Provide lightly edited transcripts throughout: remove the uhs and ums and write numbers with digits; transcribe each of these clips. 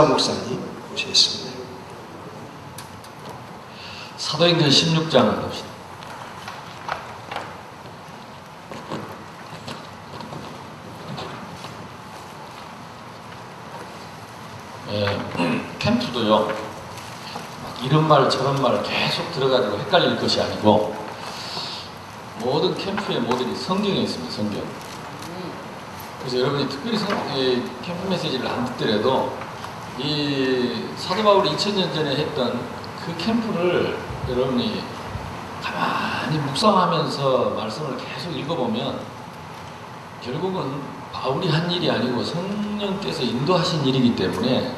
목사님 모시겠습니다. 사도행전 16장을 봅시다. 캠프도요, 막 이런 말 저런 말 계속 들어가지고 헷갈릴 것이 아니고, 모든 캠프의 모델이 성경에 있습니다. 성경. 그래서 여러분이 특별히 캠프 메시지를 안 듣더라도 이 사도 바울이 2000년 전에 했던 그 캠프를 여러분이 가만히 묵상하면서 말씀을 계속 읽어보면 결국은 바울이 한 일이 아니고 성령께서 인도하신 일이기 때문에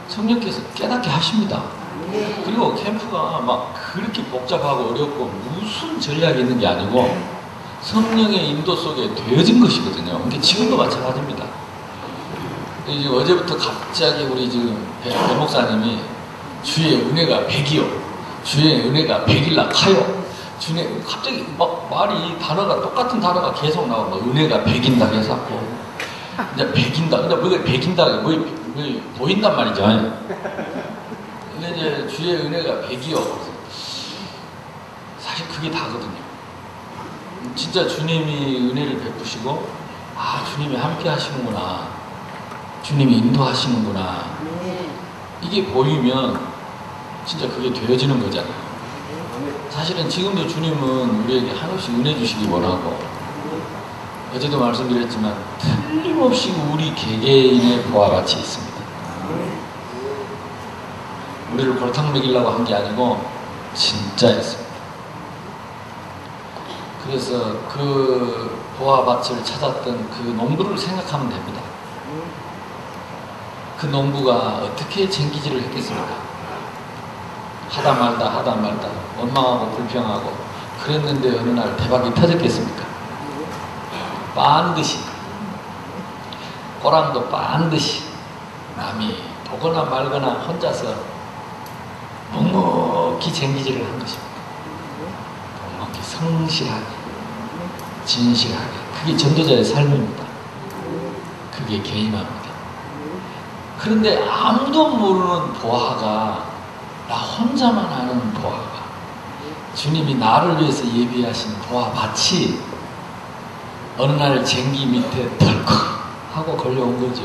성령께서 깨닫게 하십니다. 그리고 캠프가 막 그렇게 복잡하고 어렵고 무슨 전략이 있는 게 아니고 성령의 인도 속에 되어진 것이거든요. 그러니까 지금도 마찬가지입니다. 이제 어제부터 갑자기 우리 지금 배 목사님이 주의 은혜가 100이요. 주의 은혜가 100일나 카요. 주의 갑자기 막 말이 단어가 똑같은 단어가 계속 나오고 은혜가 100인다 해서고 이제 100인다. 근데 뭐가 100인다 뭐 보인단 말이죠. 근데 이제 주의 은혜가 100이요. 사실 그게 다거든요. 진짜 주님이 은혜를 베푸시고 아 주님이 함께 하시는구나. 주님이 인도하시는구나. 이게 보이면 진짜 그게 되어지는 거잖아요. 사실은 지금도 주님은 우리에게 한없이 은혜 주시기 원하고 어제도 말씀드렸지만 틀림없이 우리 개개인의 보화같이 있습니다. 우리를 골탕 먹이려고 한 게 아니고 진짜 있습니다. 그래서 그 보화밭을 찾았던 그 농부를 생각하면 됩니다. 그 농부가 어떻게 쟁기질을 했겠습니까? 하다 말다 원망하고 불평하고 그랬는데 어느 날 대박이 터졌겠습니까? 반드시 꼬랑도 반드시 남이 보거나 말거나 혼자서 묵묵히 쟁기질을 한 것입니다. 묵묵히 성실하게 진실하게 그게 전도자의 삶입니다. 그게 개인합니다. 그런데 아무도 모르는 보화가 나 혼자만 아는 보화가 주님이 나를 위해서 예비하신 보화밭이 어느 날 쟁기 밑에 덜컥 하고 걸려온 거죠.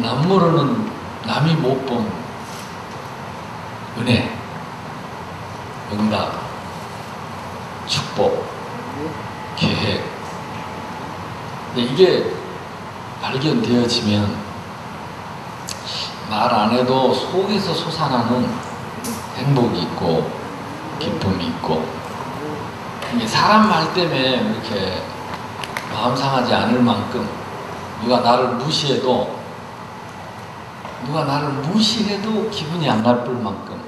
남 모르는 남이 못 본 은혜, 응답, 축복, 계획 이게 발견되어지면 말 안 해도 속에서 솟아나는 행복이 있고 기쁨이 있고 이게 사람 말 때문에 이렇게 마음 상하지 않을 만큼 누가 나를 무시해도 기분이 안 나쁠 만큼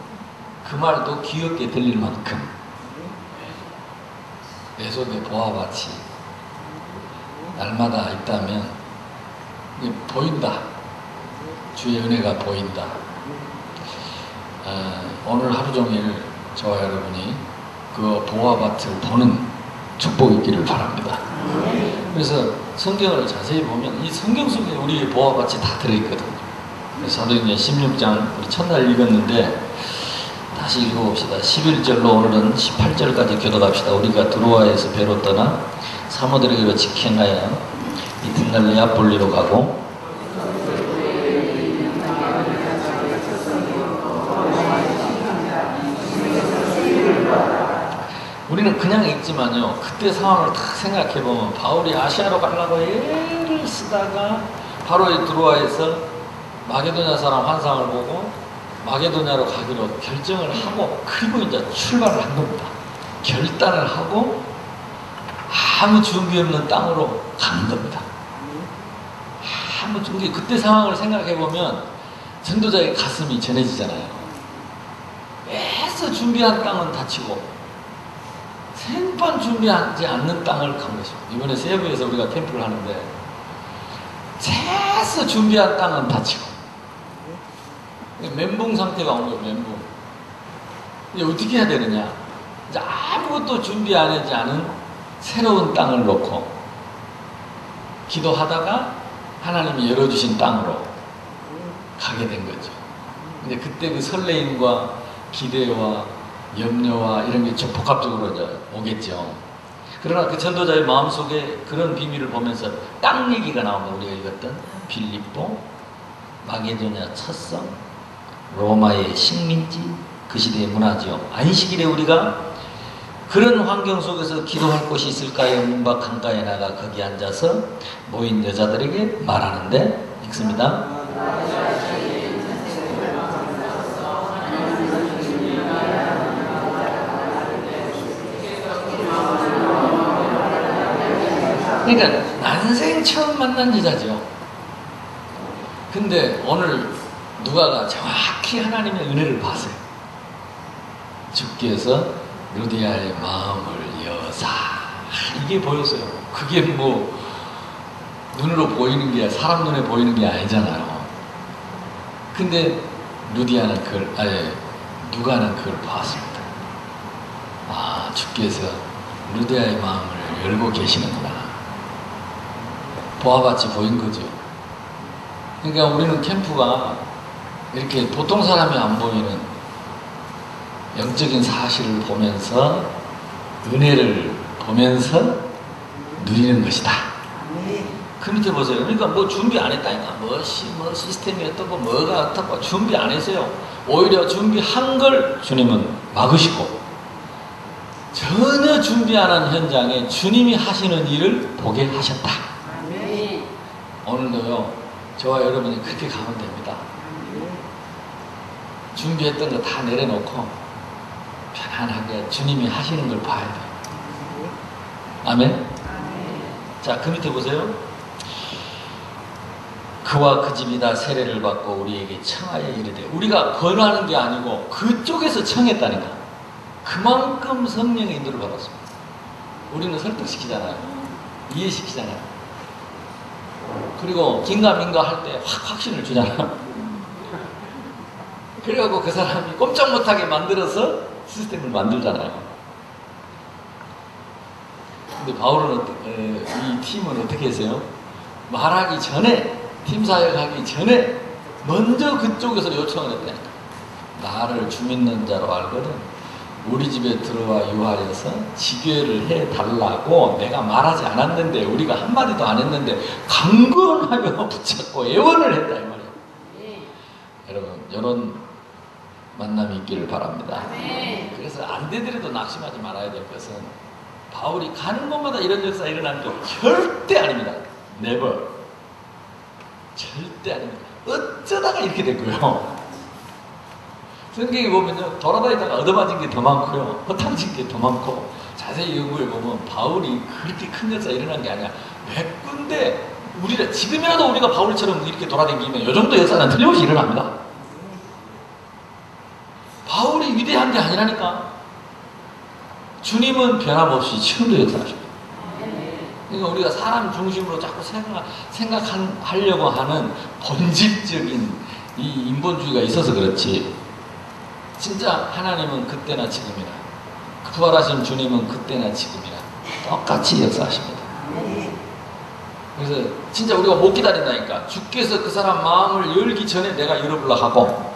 그 말도 귀엽게 들릴 만큼 내 속에 보화밭이 날마다 있다면 보인다. 주의 은혜가 보인다. 오늘 하루 종일 저와 여러분이 그 보화밭을 보는 축복이 있기를 바랍니다. 그래서 성경을 자세히 보면 이 성경 속에 우리의 보화밭이 다 들어있거든요. 사도행전 16장 우리 첫날 읽었는데 다시 읽어봅시다. 11절로 오늘은 18절까지 교독합시다. 우리가 드로아에서 배로 떠나 사모들에게로 직행하여 이튿날 네아폴리로 가고 우리는 그냥 읽지만요 그때 상황을 다 생각해보면 바울이 아시아로 가려고 애를 쓰다가 바로 드로아에서 마게도냐 사람 환상을 보고 마게도냐로 가기로 결정을 하고 그리고 이제 출발을 한 겁니다. 결단을 하고 아무 준비 없는 땅으로 가는 겁니다. 아무 준비, 그때 상황을 생각해보면 전도자의 가슴이 전해지잖아요. 애써 준비한 땅은 다치고 생판 준비하지 않는 땅을 간 것입니다. 이번에 세부에서 우리가 캠프를 하는데 애써 준비한 땅은 다치고 멘붕 상태가 온 거예요. 멘붕. 이제 어떻게 해야 되느냐? 이제 아무것도 준비 안 하지 않은 새로운 땅을 놓고 기도하다가 하나님이 열어주신 땅으로 가게 된 거죠. 근데 그때 그 설레임과 기대와 염려와 이런 게 좀 복합적으로 이제 오겠죠. 그러나 그 전도자의 마음속에 그런 비밀을 보면서 땅 얘기가 나오면 우리가 읽었던 빌립보, 마게도냐 첫성, 로마의 식민지, 그 시대의 문화죠. 안식일에 우리가 그런 환경 속에서 기도할 곳이 있을까요? 문밖 강가에 나가 거기 앉아서 모인 여자들에게 말하는데 읽습니다. 그러니까 난생 처음 만난 여자죠. 근데 오늘 누가가 정확히 하나님의 은혜를 봤어요. 주께서 루디아의 마음을 여사, 이게 보였어요. 그게 뭐 눈으로 보이는 게 사람 눈에 보이는 게 아니잖아요. 근데 루디아는 누가는 그걸 봤습니다. 아, 주께서 루디아의 마음을 열고 계시는구나. 보아같이 보인 거죠. 그러니까 우리는 캠프가 이렇게 보통 사람이 안 보이는 영적인 사실을 보면서 은혜를 보면서 누리는 것이다. 그 밑에 보세요. 그러니까 뭐 준비 안 했다니까. 뭐 시스템이 어떻고 뭐가 어떻고 준비 안 했어요. 오히려 준비한 걸 주님은 막으시고 전혀 준비 안 한 현장에 주님이 하시는 일을 보게 하셨다. 오늘도요, 저와 여러분이 그렇게 가면 됩니다. 준비했던 거 다 내려놓고 편안하게 주님이 하시는 걸 봐야 돼요. 아멘? 자, 그 밑에 보세요. 그와 그 집이 다 세례를 받고 우리에게 청하여 이르되, 우리가 권하는 게 아니고 그쪽에서 청했다니까. 그만큼 성령의 인도를 받았습니다. 우리는 설득시키잖아요. 이해시키잖아요. 그리고 긴가민가 할 때 확신을 주잖아요. 그래갖고 그 사람이 꼼짝 못하게 만들어서 시스템을 만들잖아요. 근데 바울은 이 팀은 어떻게 했어요? 말하기 전에, 팀 사역하기 전에 먼저 그쪽에서 요청을 했다니까. 나를 주 믿는 자로 알거든. 우리 집에 들어와 유하여서 지교회를 해달라고 내가 말하지 않았는데, 우리가 한마디도 안 했는데 강건하여 붙잡고 애원을 했다 이 말이에요. 여러분, 이런 만남이 있기를 바랍니다. 그래서 안 되더라도 낙심하지 말아야 될 것은, 바울이 가는 곳마다 이런 역사가 일어나는 게 절대 아닙니다. never. 절대 아닙니다. 어쩌다가 이렇게 됐고요. 성경에 보면요, 돌아다니다가 얻어맞은 게 더 많고요, 허탕친 게 더 많고, 자세히 연구해 보면 바울이 그렇게 큰 역사 일어난 게 아니야. 몇 군데, 지금이라도 우리가 바울처럼 이렇게 돌아다니면 이 정도 역사는 틀림없이 일어납니다. 바울이 위대한 게 아니라니까. 주님은 변함없이 지금도 역사하십니다. 그러니까 우리가 사람 중심으로 자꾸 생각하려고 하는 본질적인 이 인본주의가 있어서 그렇지, 진짜 하나님은 그때나 지금이나, 부활하신 주님은 그때나 지금이나 똑같이 역사하십니다. 그래서 진짜 우리가 못 기다린다니까. 주께서 그 사람 마음을 열기 전에 내가 열어보려고 하고,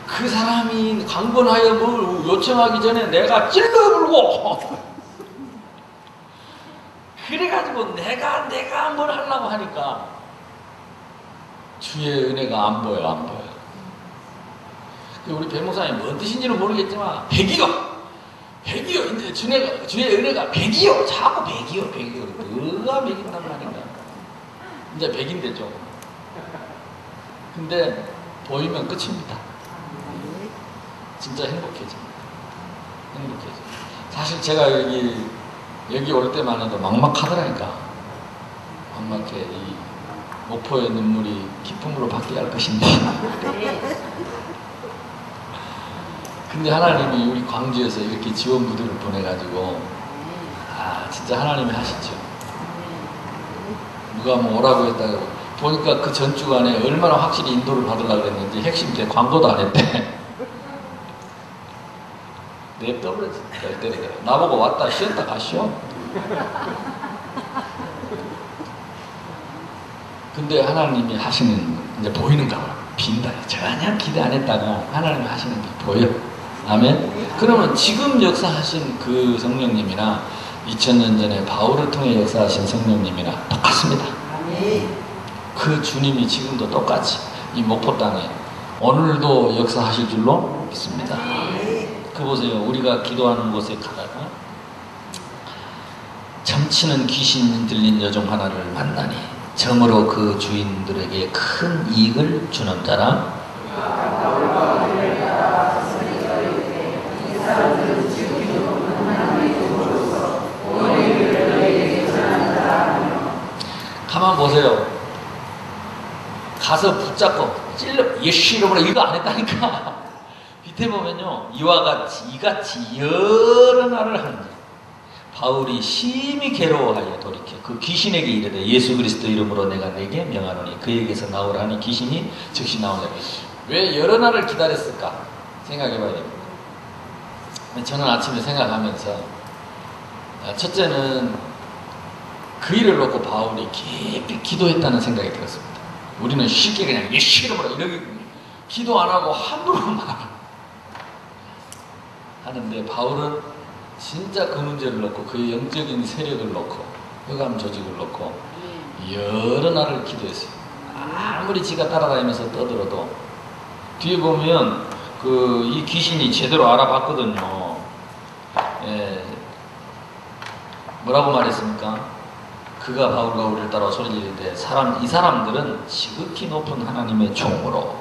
그 사람이 강건하여 뭘 요청하기 전에 내가 찔러불고 그래가지고 내가 뭘 하려고 하니까 주의 은혜가 안 보여. 우리 배목사님 뭔 뜻인지는 모르겠지만 백이요, 이제 주의 은혜가 백이요, 자꾸 백이요. 누가 백인단 말인가. 이제 백인되죠. 근데 보이면 끝입니다. 진짜 행복해집니다. 사실 제가 여기 올 때만 해도 막막하더라니까. 막막해. 이 목포의 눈물이 기쁨으로 바뀌어야 할 것인데. 근데 하나님이 우리 광주에서 이렇게 지원부대를 보내가지고, 진짜 하나님이 하시죠. 누가 뭐 오라고 했다고 보니까 그 전주간에 얼마나 확실히 인도를 받으려고 그랬는지 핵심 때 광고도 안 했대. 냅둬버렸지. 나보고 왔다 쉬었다 가시오. 근데 하나님이 하시는 이제 보이는가 봐. 빈다. 전혀 기대 안 했다가 하나님이 하시는 게 보여. 아멘. 그러면 지금 역사하신 그 성령님이나 2000년 전에 바울을 통해 역사하신 성령님이나 똑같습니다. 그 주님이 지금도 똑같이 이 목포 땅에 오늘도 역사하실 줄로 믿습니다. 그 보세요. 우리가 기도하는 곳에 가다가 점치는 귀신 들린 여종 하나를 만나니 점으로 그 주인들에게 큰 이익을 주는 자라. 가만 보세요. 가서 붙잡고 찔러 예수 이름으로 이거 안 했다니까. 밑에 보면요, 이와 같이 이같이 여러 날을 하는지 바울이 심히 괴로워하여 돌이켜 그 귀신에게 이르되 예수 그리스도 이름으로 내가 내게 명하노니 그에게서 나오라니 귀신이 즉시 나오냐. 왜 여러 날을 기다렸을까 생각해 봐야 됩니다. 저는 아침에 생각하면서 첫째는 그 일을 놓고 바울이 깊이 기도했다는 생각이 들었습니다. 우리는 쉽게 그냥 예수 이름으로 이렇게 기도 안 하고 함부로 말 하는데 바울은 진짜 그 문제를 놓고 그 영적인 세력을 놓고 흑암 조직을 놓고 여러 날을 기도했어요. 아무리 지가 따라다니면서 떠들어도 뒤에 보면 이 귀신이 제대로 알아봤거든요. 예, 뭐라고 말했습니까? 그가 바울과 우리를 따라 소리지르되 이 사람들은 지극히 높은 하나님의 종으로,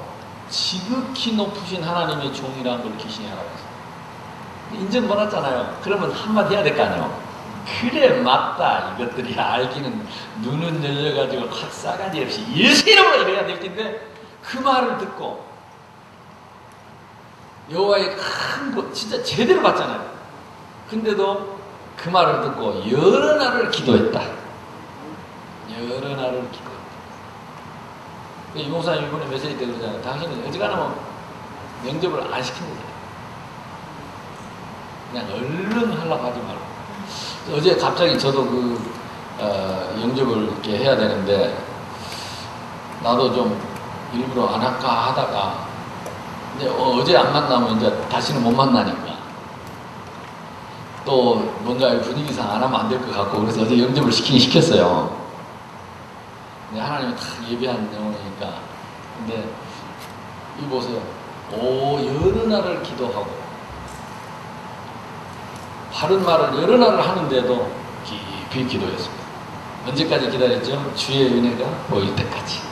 지극히 높으신 하나님의 종이라는 걸 귀신이 알아봤어요. 인정받았잖아요. 그러면 한마디 해야 될 거 아니에요. 그래 맞다. 이것들이 알기는 눈은 열려가지고 확 싸가지 없이 예수 이름으로 이래야 될 텐데 그 말을 듣고 여호와의 큰 진짜 제대로 봤잖아요. 근데도 그 말을 듣고 여러 날을 기도했다. 여러 날을 기도했다. 이 목사님 이번에 메시지 때 그러잖아요. 당신은 어지간하면 영접을 안 시킨다. 그냥 얼른 하려고 하지 말고. 어제 갑자기 저도 영접을 이렇게 해야 되는데 나도 좀 일부러 안 할까 하다가 근데 어제 안 만나면 이제 다시는 못 만나니까 또 뭔가 분위기상 안 하면 안 될 것 같고 그래서 어제 영접을 시켰어요. 근데 하나님이 다 예비한 영혼이니까. 근데 이 보세요. 여러 날을 기도하고 바른 말을 여러 날을 하는데도 깊이 기도했습니다. 언제까지 기다렸죠? 주의 은혜가 보일 때까지,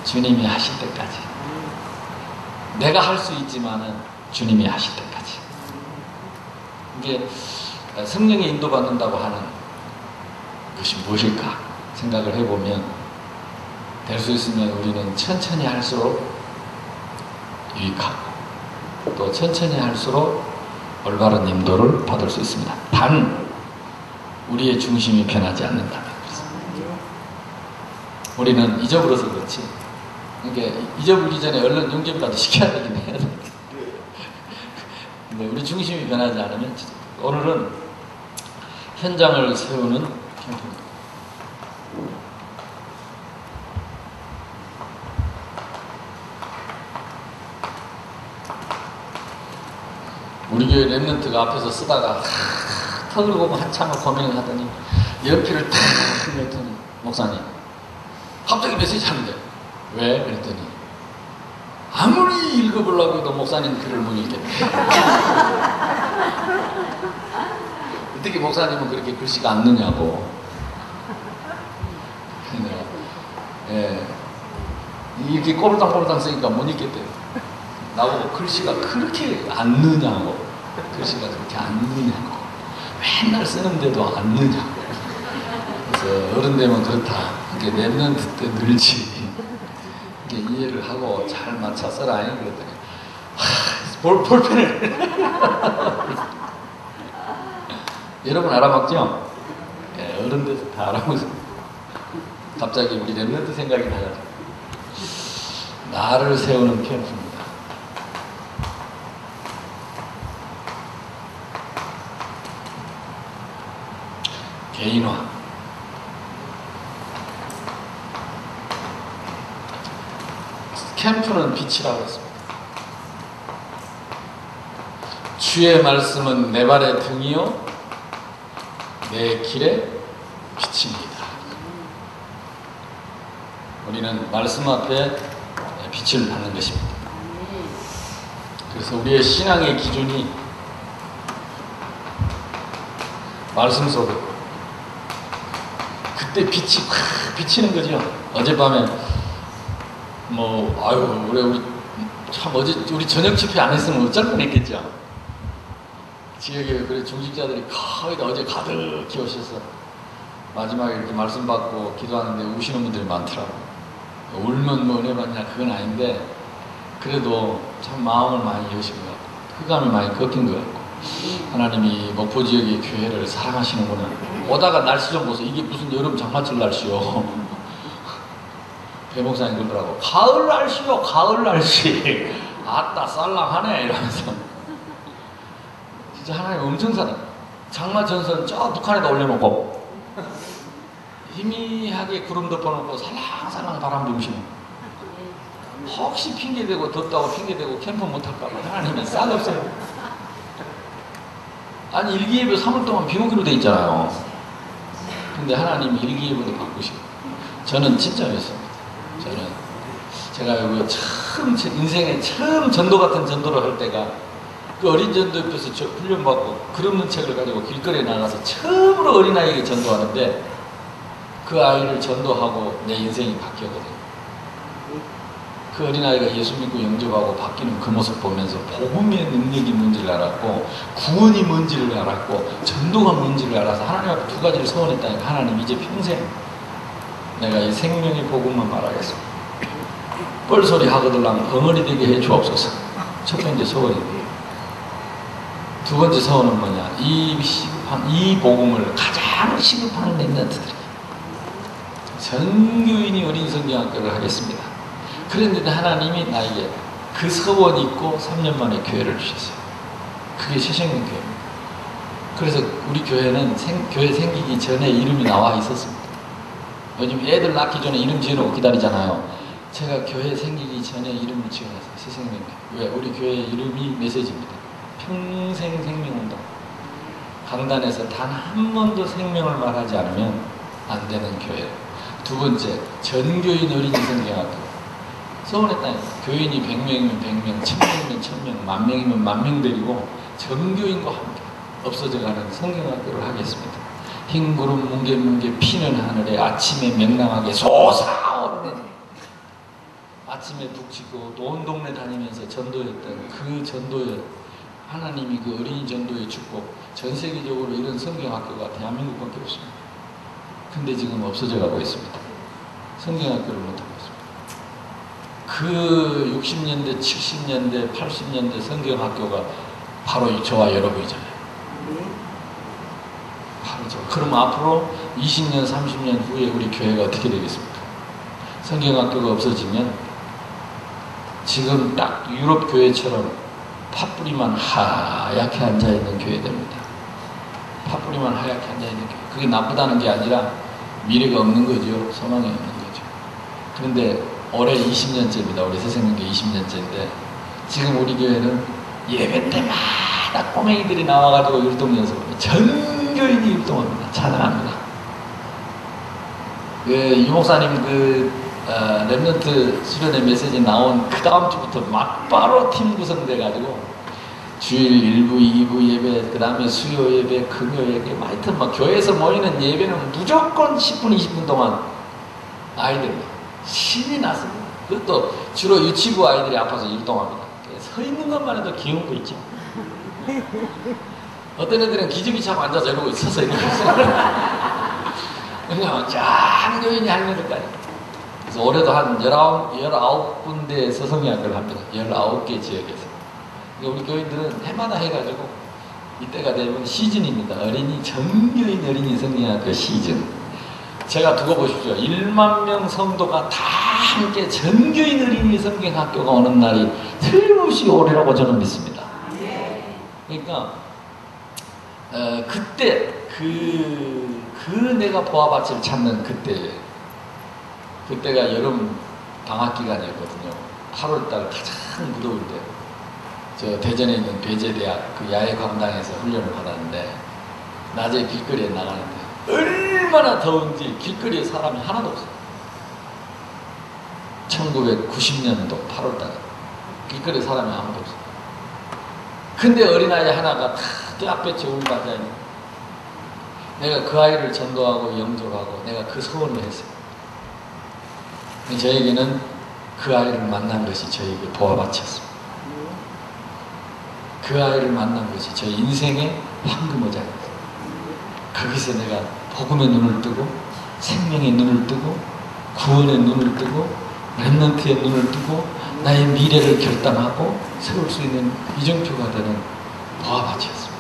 주님이 하실 때까지. 내가 할 수 있지만은 주님이 하실 때까지. 이게 성령의 인도받는다고 하는 것이 무엇일까 생각을 해보면 될 수 있으면 우리는 천천히 할수록 유익하고 또 천천히 할수록 올바른 인도를 받을 수 있습니다. 단 우리의 중심이 변하지 않는다면 그렇습니다. 우리는 잊어버려서 그렇지. 그러니까 잊어버리기 전에 얼른 영접이라도 시켜야 되긴 해야 돼. 근데 우리 중심이 변하지 않으면 오늘은 현장을 세우는 캠프입니다. 우리 교회 랩런트가 앞에서 쓰다가 턱을 보고 한참을 고민을 하더니 연필을 탁 냈더니 목사님 갑자기 메시지 하는데 왜? 그랬더니 아무리 읽어보려고 해도 목사님 글을 못 읽겠네. 어떻게 목사님은 그렇게 글씨가 안 느냐고. 예, 이렇게 꼬불당꼬불당 쓰니까 못 읽겠대요. 나보고 글씨가 그렇게 안 느냐고. 글씨가 그렇게 안 느냐고. 맨날 쓰는데도 안 느냐고. 그래서 어른 되면 그렇다. 이게 랩런트 때 늘지. 이게 이해를 하고 잘 맞춰 써라. 그랬더니 볼펜을 여러분 알아먹죠? 예, 어른 돼서 다 알아먹어. 갑자기 우리 랩런트 생각이 나요. 나를 세우는 캠프입니다. 개인화. 캠프는 빛이라고 했습니다. 주의 말씀은 내 발의 등이요 내 길의 빛입니다. 우리는 말씀 앞에 빛을 받는 것입니다. 그래서 우리의 신앙의 기준이 말씀 속에 그때 빛이 확 비치는 거죠. 어젯밤에 우리 참 우리 저녁 집회 안 했으면 어쩔 뻔했겠죠. 지역에 그래 중직자들이 거의 다 어제 가득히 오셔서 마지막에 이렇게 말씀 받고 기도하는데 우시는 분들이 많더라고요. 울면 뭐 은혜 받냐 그건 아닌데 그래도 참 마음을 많이 여신 것 같고 흑암이 많이 꺾인 것 같고 하나님이 목포 지역의 교회를 사랑하시는구나. 오다가 날씨 좀 보세요. 이게 무슨 여름 장마철 날씨요. 배 목사님 그러더라고. 가을 날씨요 가을 날씨. 아따 쌀랑하네 이러면서 진짜 하나님 엄청 사랑. 장마 전선 저 북한에다 올려놓고 희미하게 구름 덮어놓고 살랑살랑 바람 부으시는. 혹시 핑계대고 덥다고 핑계대고 캠프 못할까봐 하나님은 싹 없어요. 아니 일기예배 3월 동안 비 오기로 돼 있잖아요. 근데 하나님이 일기예배도 바꾸시고 저는 진짜 믿습니다. 제가 여기 처음 제 인생에 처음 전도 같은 전도를 할 때가 그 어린 전도 옆에서 훈련받고 글 없는 책을 가지고 길거리에 나가서 처음으로 어린아이에게 전도하는데 그 아이를 전도하고 내 인생이 바뀌었거든요. 그 어린아이가 예수 믿고 영접하고 바뀌는 그 모습 보면서 복음의 능력이 뭔지를 알았고 구원이 뭔지를 알았고 전도가 뭔지를 알아서 하나님 앞에 두 가지를 소원했다니까 하나님 이제 평생 내가 이 생명의 복음만 말하겠습니다. 뻘소리 하거들랑 벙어리 되게 해 주옵소서. 첫 번째 소원입니다. 두 번째 소원은 뭐냐? 이 복음을 가장 시급한 렘넌트들 전교인이 어린 성경학교를 하겠습니다. 그런데 하나님이 나에게 그 소원이 있고 3년 만에 교회를 주셨어요. 그게 새생명교회입니다. 그래서 우리 교회는 교회 생기기 전에 이름이 나와 있었습니다. 요즘 애들 낳기 전에 이름 지어놓고 기다리잖아요. 제가 교회 생기기 전에 이름을 지어놨어요. 새생명교회. 왜? 우리 교회 이름이 메시지입니다. 평생 생명운동. 강단에서 단 한 번도 생명을 말하지 않으면 안 되는 교회. 두 번째, 전교인 어린이 성경학교. 소원했다니까. 교인이 100명이면 100명, 1000명이면 1000명, 10,000명이면 10,000명 데리고 전교인과 함께 없어져가는 성경학교를 하겠습니다. 흰 구름 뭉게뭉게 피는 하늘에 아침에 명랑하게 솟아오르는 아침에 북치고 온 동네 다니면서 전도했던 그 전도의 하나님이 그 어린이 전도의 축복 전 세계적으로 이런 성경학교가 대한민국밖에 없습니다. 근데 지금 없어져 가고 있습니다. 성경학교를 못하고 있습니다. 그 60년대, 70년대, 80년대 성경학교가 바로 저와 여러분이잖아요. 바로 저. 그럼 앞으로 20년, 30년 후에 우리 교회가 어떻게 되겠습니까? 성경학교가 없어지면 지금 딱 유럽 교회처럼 팥뿌리만 하얗게 앉아있는 교회 됩니다. 팥뿌리만 하얗게 앉아있는 교회. 그게 나쁘다는 게 아니라 미래가 없는 거죠. 소망이 없는 거죠. 그런데 올해 20년째입니다. 우리 새생명교 20년째인데 지금 우리 교회는 예배 때마다 꼬맹이들이 나와가지고 율동 연습을 전교인이 율동합니다. 찬양합니다. 유 목사님 렘넌트 수련회 메시지 나온 그 다음 주부터 막바로 팀 구성돼가지고 주일 1부, 2부 예배, 그 다음에 수요 예배, 금요 예배, 하여튼 막 교회에서 모이는 예배는 무조건 10분, 20분 동안 아이들 신이 났습니다. 그것도 주로 유치부 아이들이 아파서 율동합니다. 서 있는 것만 해도 귀여운 거 있죠. 어떤 애들은 기저귀 차고 앉아서 이러고 있어서 이러고 있어요. 그냥 장교인이 하는 애들까지. 그래서 올해도 한 19군데에서 성경학교를 합니다. 19개 지역에서. 우리 교인들은 해마다 해가지고 이때가 되면 시즌입니다. 전교인 어린이 성경학교 시즌. 제가 두고 보십시오. 1만 명 성도가 다 함께 전교인 어린이 성경학교가 오는 날이 틀림없이 오리라고 저는 믿습니다. 그러니까 그때 내가 보아밭을 찾는 그때가 여름 방학 기간이었거든요. 8월달 가장 무더울 때, 저 대전에 있는 배제대학 그 야외 광장에서 훈련을 받았는데, 낮에 길거리에 나가는데 얼마나 더운지 길거리에 사람이 하나도 없어요. 1990년도 8월달 길거리에 사람이 아무도 없어요. 근데 어린아이 하나가 다 떼학볕에 울고 앉아있는, 내가 그 아이를 전도하고 영접하고 내가 그 소원을 했어요. 저에게는 그 아이를 만난 것이 저에게 보화밭이었습니다. 그 아이를 만난 것이 저 인생의 황금어장이었어요. 거기서 내가 복음의 눈을 뜨고 생명의 눈을 뜨고 구원의 눈을 뜨고 렘넌트의 눈을 뜨고 나의 미래를 결단하고 세울 수 있는 이정표가 되는 보화밭이었습니다.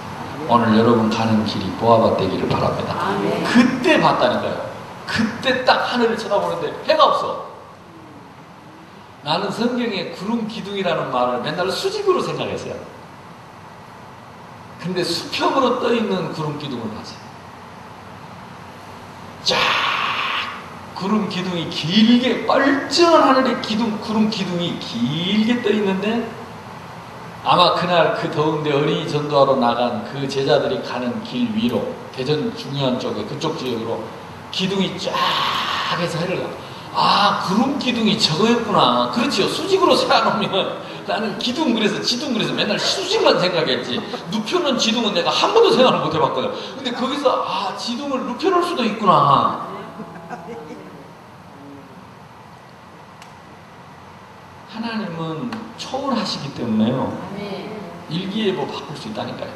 오늘 여러분 가는 길이 보화밭 되기를 바랍니다. 그때 봤다니까요. 그때 딱 하늘을 쳐다보는데 해가 없어. 나는 성경에 구름 기둥이라는 말을 맨날 수직으로 생각했어요. 근데 수평으로 떠있는 구름 기둥을 봤어요. 쫙 구름 기둥이 길게, 뻘쭘한 하늘에 구름 기둥이 길게 떠있는데, 아마 그날 그 더운데 어린이 전도하러 나간 그 제자들이 가는 길 위로, 대전 중요한 쪽에 그쪽 지역으로 기둥이 쫙 해서 해를 가. 아, 구름 기둥이 저거였구나. 그렇지요. 수직으로 세워놓으면 나는 기둥 그래서 지둥 그래서 맨날 수직만 생각했지, 눕혀놓은 지둥은 내가 한 번도 생각을 못 해봤거든. 근데 거기서 아, 지둥을 눕혀놓을 수도 있구나. 하나님은 초월하시기 때문에요. 일기예보 바꿀 수 있다니까요.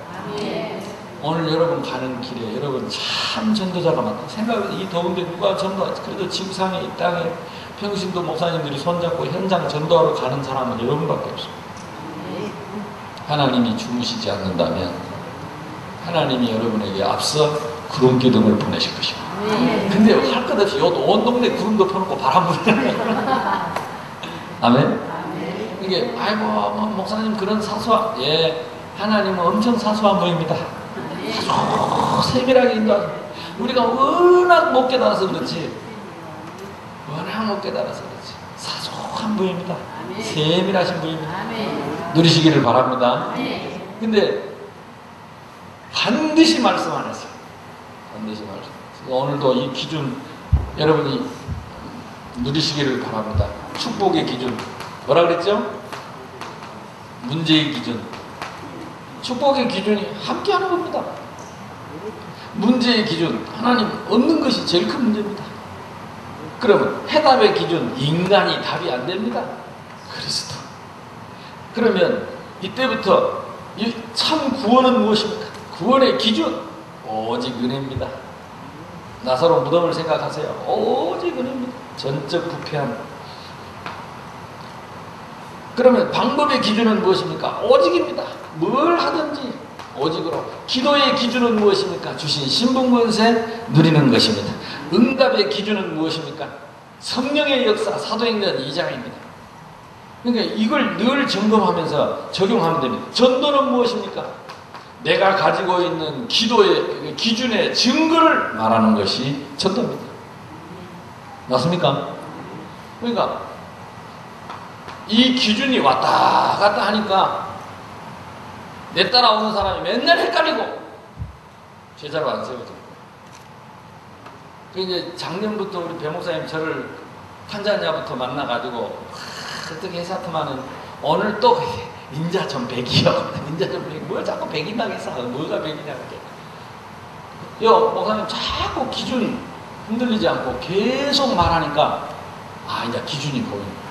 오늘 여러분 가는 길에 여러분 참 전도자가 많다. 생각해, 이 더운데 누가 전도, 그래도 지구상에 이 땅에 평신도 목사님들이 손잡고 현장 전도하러 가는 사람은 여러분밖에 없어요. 하나님이 주무시지 않는다면 하나님이 여러분에게 앞서 구름 기둥을 보내실 것입니다. 근데 할 것 없이 온 동네 구름 덮어놓고 바람 부르는 아멘? 이게 아이고 목사님 그런 사소한, 예, 하나님은 엄청 사소한 분입니다. 세밀하게 인도하죠. 우리가 워낙 못 깨달아서 그렇지, 워낙 못 깨달아서 그렇지 사소한 분입니다. 세밀하신 분입니다. 누리시기를 바랍니다. 근데 반드시 말씀 안 했어요. 반드시 말씀. 오늘도 이 기준 여러분이 누리시기를 바랍니다. 축복의 기준 뭐라 그랬죠? 문제의 기준. 축복의 기준이 함께하는 겁니다. 문제의 기준, 하나님 얻는 것이 제일 큰 문제입니다. 그러면 해답의 기준, 인간이 답이 안 됩니다. 그리스도. 그러면 이때부터 이 참 구원은 무엇입니까? 구원의 기준, 오직 은혜입니다. 나사로 무덤을 생각하세요. 오직 은혜입니다. 전적 부패함. 그러면 방법의 기준은 무엇입니까? 오직입니다. 뭘 하든지 오직으로. 기도의 기준은 무엇입니까? 주신 신분권세 누리는 것입니다. 응답의 기준은 무엇입니까? 성령의 역사, 사도행전 2장입니다. 그러니까 이걸 늘 점검하면서 적용하면 됩니다. 전도는 무엇입니까? 내가 가지고 있는 기도의 기준의 증거를 말하는 것이 전도입니다. 맞습니까? 그러니까 이 기준이 왔다 갔다 하니까 내 따라오는 사람이 맨날 헷갈리고 제자로 안 세워져. 이제 작년부터 우리 배 목사님 저를 탄자니아부터 만나가지고 어떻게 해사트만은 오늘 또 인자 좀 백이요. 인자 좀 백. 뭘 자꾸 백이나게 사. 뭐가 백이냐 그게. 목사님 자꾸 기준 흔들리지 않고 계속 말하니까 아, 이제 기준이 보입니다.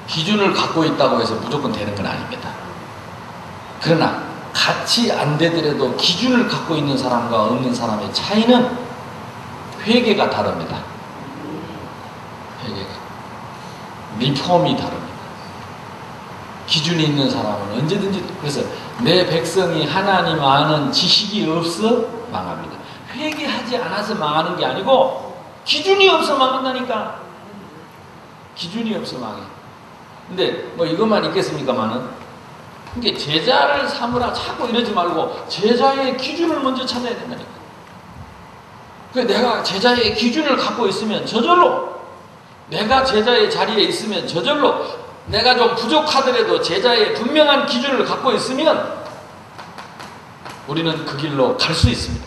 기준을 갖고 있다고 해서 무조건 되는 건 아닙니다. 그러나 같이 안 되더라도 기준을 갖고 있는 사람과 없는 사람의 차이는 회개가 다릅니다. 회개가. 리폼이 다릅니다. 기준이 있는 사람은 언제든지, 그래서 내 백성이 하나님 아는 지식이 없어 망합니다. 회개하지 않아서 망하는 게 아니고 기준이 없어 망한다니까. 기준이 없어 망해. 근데 뭐 이것만 있겠습니까마는, 이게 제자를 삼으라 자꾸 이러지 말고 제자의 기준을 먼저 찾아야 된다니까. 그래서 내가 제자의 기준을 갖고 있으면 저절로 내가 제자의 자리에 있으면 저절로 내가 좀 부족하더라도 제자의 분명한 기준을 갖고 있으면 우리는 그 길로 갈 수 있습니다.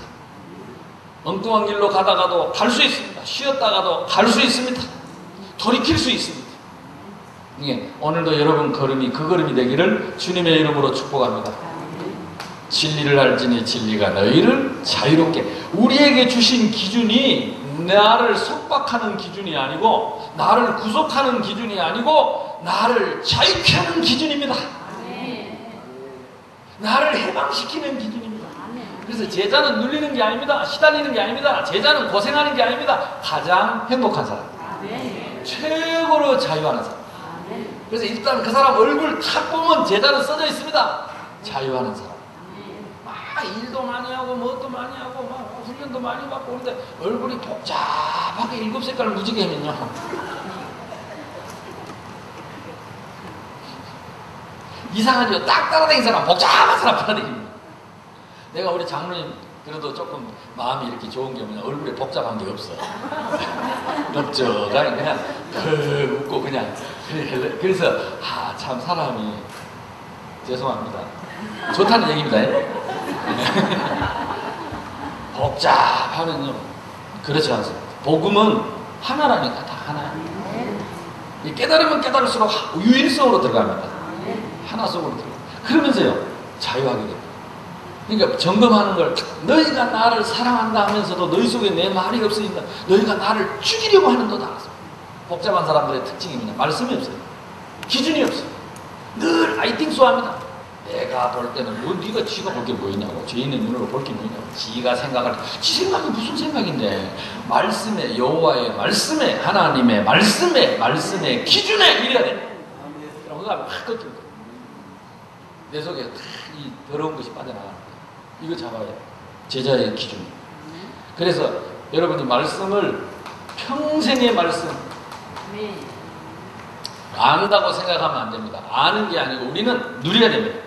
엉뚱한 길로 가다가도 갈 수 있습니다. 쉬었다가도 갈 수 있습니다. 돌이킬 수 있습니다. 예, 오늘도 여러분 걸음이 그 걸음이 되기를 주님의 이름으로 축복합니다. 진리를 알지니 진리가 너희를 자유롭게. 우리에게 주신 기준이 나를 속박하는 기준이 아니고 나를 구속하는 기준이 아니고 나를 자유케 하는 기준입니다. 나를 해방시키는 기준입니다. 그래서 제자는 눌리는 게 아닙니다. 시달리는 게 아닙니다. 제자는 고생하는 게 아닙니다. 가장 행복한 사람, 최고로 자유하는 사람. 그래서 일단 그 사람 얼굴 탁 보면 제자는 써져 있습니다. 자유하는 사람. 막 일도 많이 하고 뭣도 많이 하고 막 훈련도 많이 받고 그런데 얼굴이 복잡하게 7색깔 무지개면요, 이상하죠. 딱 따라다니는 사람, 복잡한 사람 따라다닙니다. 내가 우리 장로님 그래도 조금 마음이 이렇게 좋은 게 뭐냐, 얼굴에 복잡한 게 없어. 없죠. 그냥 웃고 그냥. 그래서 참 사람이, 죄송합니다, 좋다는 얘기입니다. 복잡하면요 그렇지 않습니다. 복음은 하나라니까. 다 하나예요. 깨달으면 깨달을수록 유일성으로 들어갑니다. 하나 속으로 들어가. 그러면서요 자유하게 됩니다. 그러니까 점검하는 걸, 너희가 나를 사랑한다 하면서도 너희 속에 내 말이 없으니까 너희가 나를 죽이려고 하는도다. 복잡한 사람들의 특징이 뭐냐, 말씀이 없어요. 기준이 없어요. 늘 I think so 합니다. 내가 볼 때는 네가 지가 볼 게 뭐있냐고, 죄인의 눈으로 볼 게 뭐냐고. 지가 생각할 때 지 생각이 무슨 생각인데, 말씀에, 여호와의 말씀에, 하나님의 말씀에 기준에 이래야 돼. 그럼 그거 하면 확 꺾입니다. 내 속에 이 더러운 것이 빠져나가는 거예요. 이거 잡아야 돼요. 제자의 기준. 그래서 여러분이 말씀을, 평생의 말씀 안다고 생각하면 안 됩니다. 아는 게 아니고 우리는 누려야 됩니다.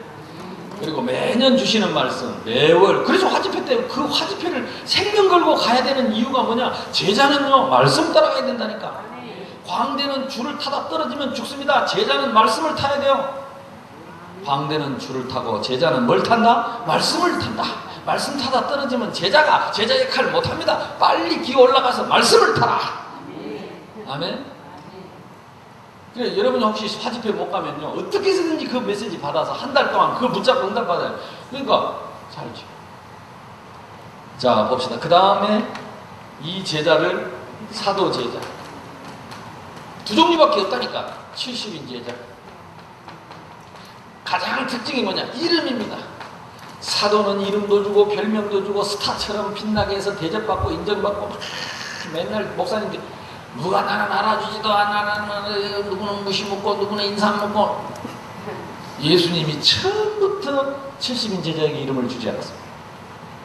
그리고 매년 주시는 말씀, 매월. 그래서 화집회 때 그 화집회를 생명 걸고 가야 되는 이유가 뭐냐, 제자는요 말씀 따라가야 된다니까. 광대는 줄을 타다 떨어지면 죽습니다. 제자는 말씀을 타야 돼요. 광대는 줄을 타고 제자는 뭘 탄다? 말씀을 탄다. 말씀 타다 떨어지면 제자가 제자의 칼 못합니다. 빨리 기어 올라가서 말씀을 타라. 아멘. 그래, 여러분이 혹시 화집회 못 가면요 어떻게 해서든지 그 메시지 받아서 한 달 동안 그걸 붙잡고 응답받아요. 그러니까 살죠. 자 봅시다. 그 다음에 이 제자를 사도 제자, 두 종류밖에 없다니까. 70인 제자. 가장 특징이 뭐냐, 이름입니다. 사도는 이름도 주고 별명도 주고 스타처럼 빛나게 해서 대접받고 인정받고 막 맨날 목사님들 누가 나는 알아주지도 않아, 누구는 무시 묻고 누구는 인상 묻고. 예수님이 처음부터 70인 제자에게 이름을 주지 않았습니다.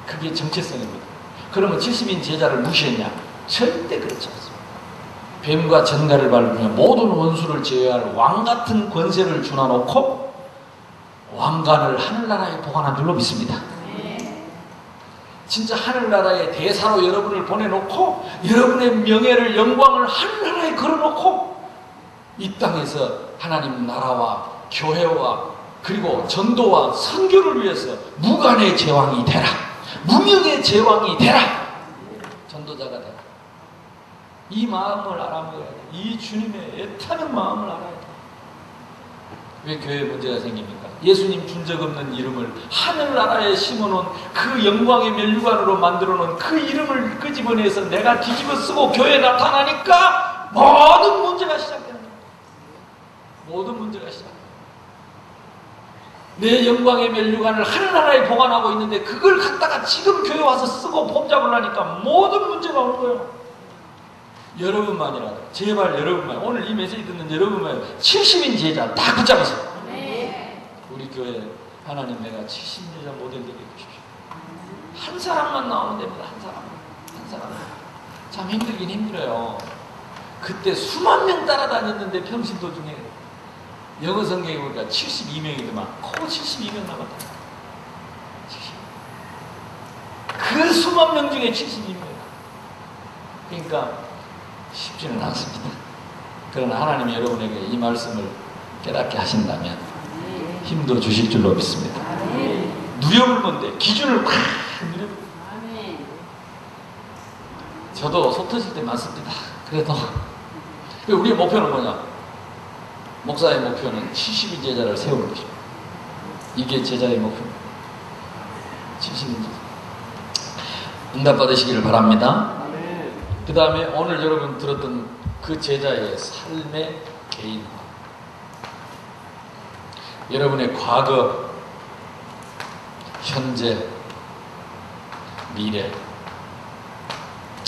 그게 정체성입니다. 그러면 70인 제자를 무시했냐? 절대 그렇지 않습니다. 뱀과 전갈을 밟으며 모든 원수를 제어할 왕같은 권세를 주나놓고 왕관을 하늘나라에 보관한 줄로 믿습니다. 진짜 하늘나라의 대사로 여러분을 보내놓고 여러분의 명예를, 영광을 하늘나라에 걸어놓고 이 땅에서 하나님 나라와 교회와 그리고 전도와 선교를 위해서 무관의 제왕이 되라, 무명의 제왕이 되라, 전도자가 되라. 이 마음을 알아먹어야 돼. 이 주님의 애타는 마음을 알아야 돼. 왜 교회에 문제가 생깁니까? 예수님 준 적 없는 이름을 하늘나라에 심어놓은 그 영광의 면류관으로 만들어놓은 그 이름을 끄집어내서 내가 뒤집어 쓰고 교회에 나타나니까 모든 문제가 시작되는 거예요. 모든 문제가 시작돼요. 내 영광의 면류관을 하늘나라에 보관하고 있는데 그걸 갖다가 지금 교회 와서 쓰고 폼잡으려니까 모든 문제가 오는 거예요. 여러분만이라도, 제발 여러분만, 오늘 이 메시지 듣는 여러분만 70인 제자 다 붙잡으세요. 우리 교회 하나님 내가 70인 제자 모델 되게 해주십시오. 한 사람만 나오면 됩니다. 한 사람. 한 사람. 참 힘들긴 힘들어요. 그때 수만 명 따라다녔는데 평신도 중에 영어 성경에 보니까 72명이더만 코 72명 남았다. 70. 그 수만 명 중에 72명. 그러니까 쉽지는 않습니다. 그러나 하나님이 여러분에게 이 말씀을 깨닫게 하신다면 힘도 주실 줄로 믿습니다. 누려보면 돼. 기준을 확 누려보면. 저도 속 터질 때 많습니다. 그래도 우리의 목표는 뭐냐? 목사의 목표는 70인 제자를 세우는 것입니다. 이게 제자의 목표입니다. 70인 제자. 응답 받으시기를 바랍니다. 그 다음에 오늘 여러분 들었던 그 제자의 삶의 개인화. 여러분의 과거, 현재, 미래,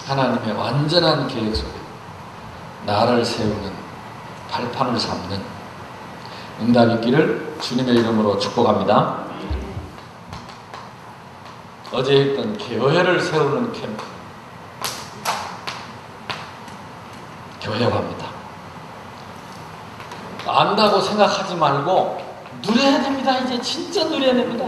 하나님의 완전한 계획 속에 나를 세우는, 발판을 삼는 응답이 있기를 주님의 이름으로 축복합니다. 어제 했던 교회를 세우는 캠프, 교회화입니다. 안다고 생각하지 말고 누려야 됩니다. 이제 진짜 누려야 됩니다.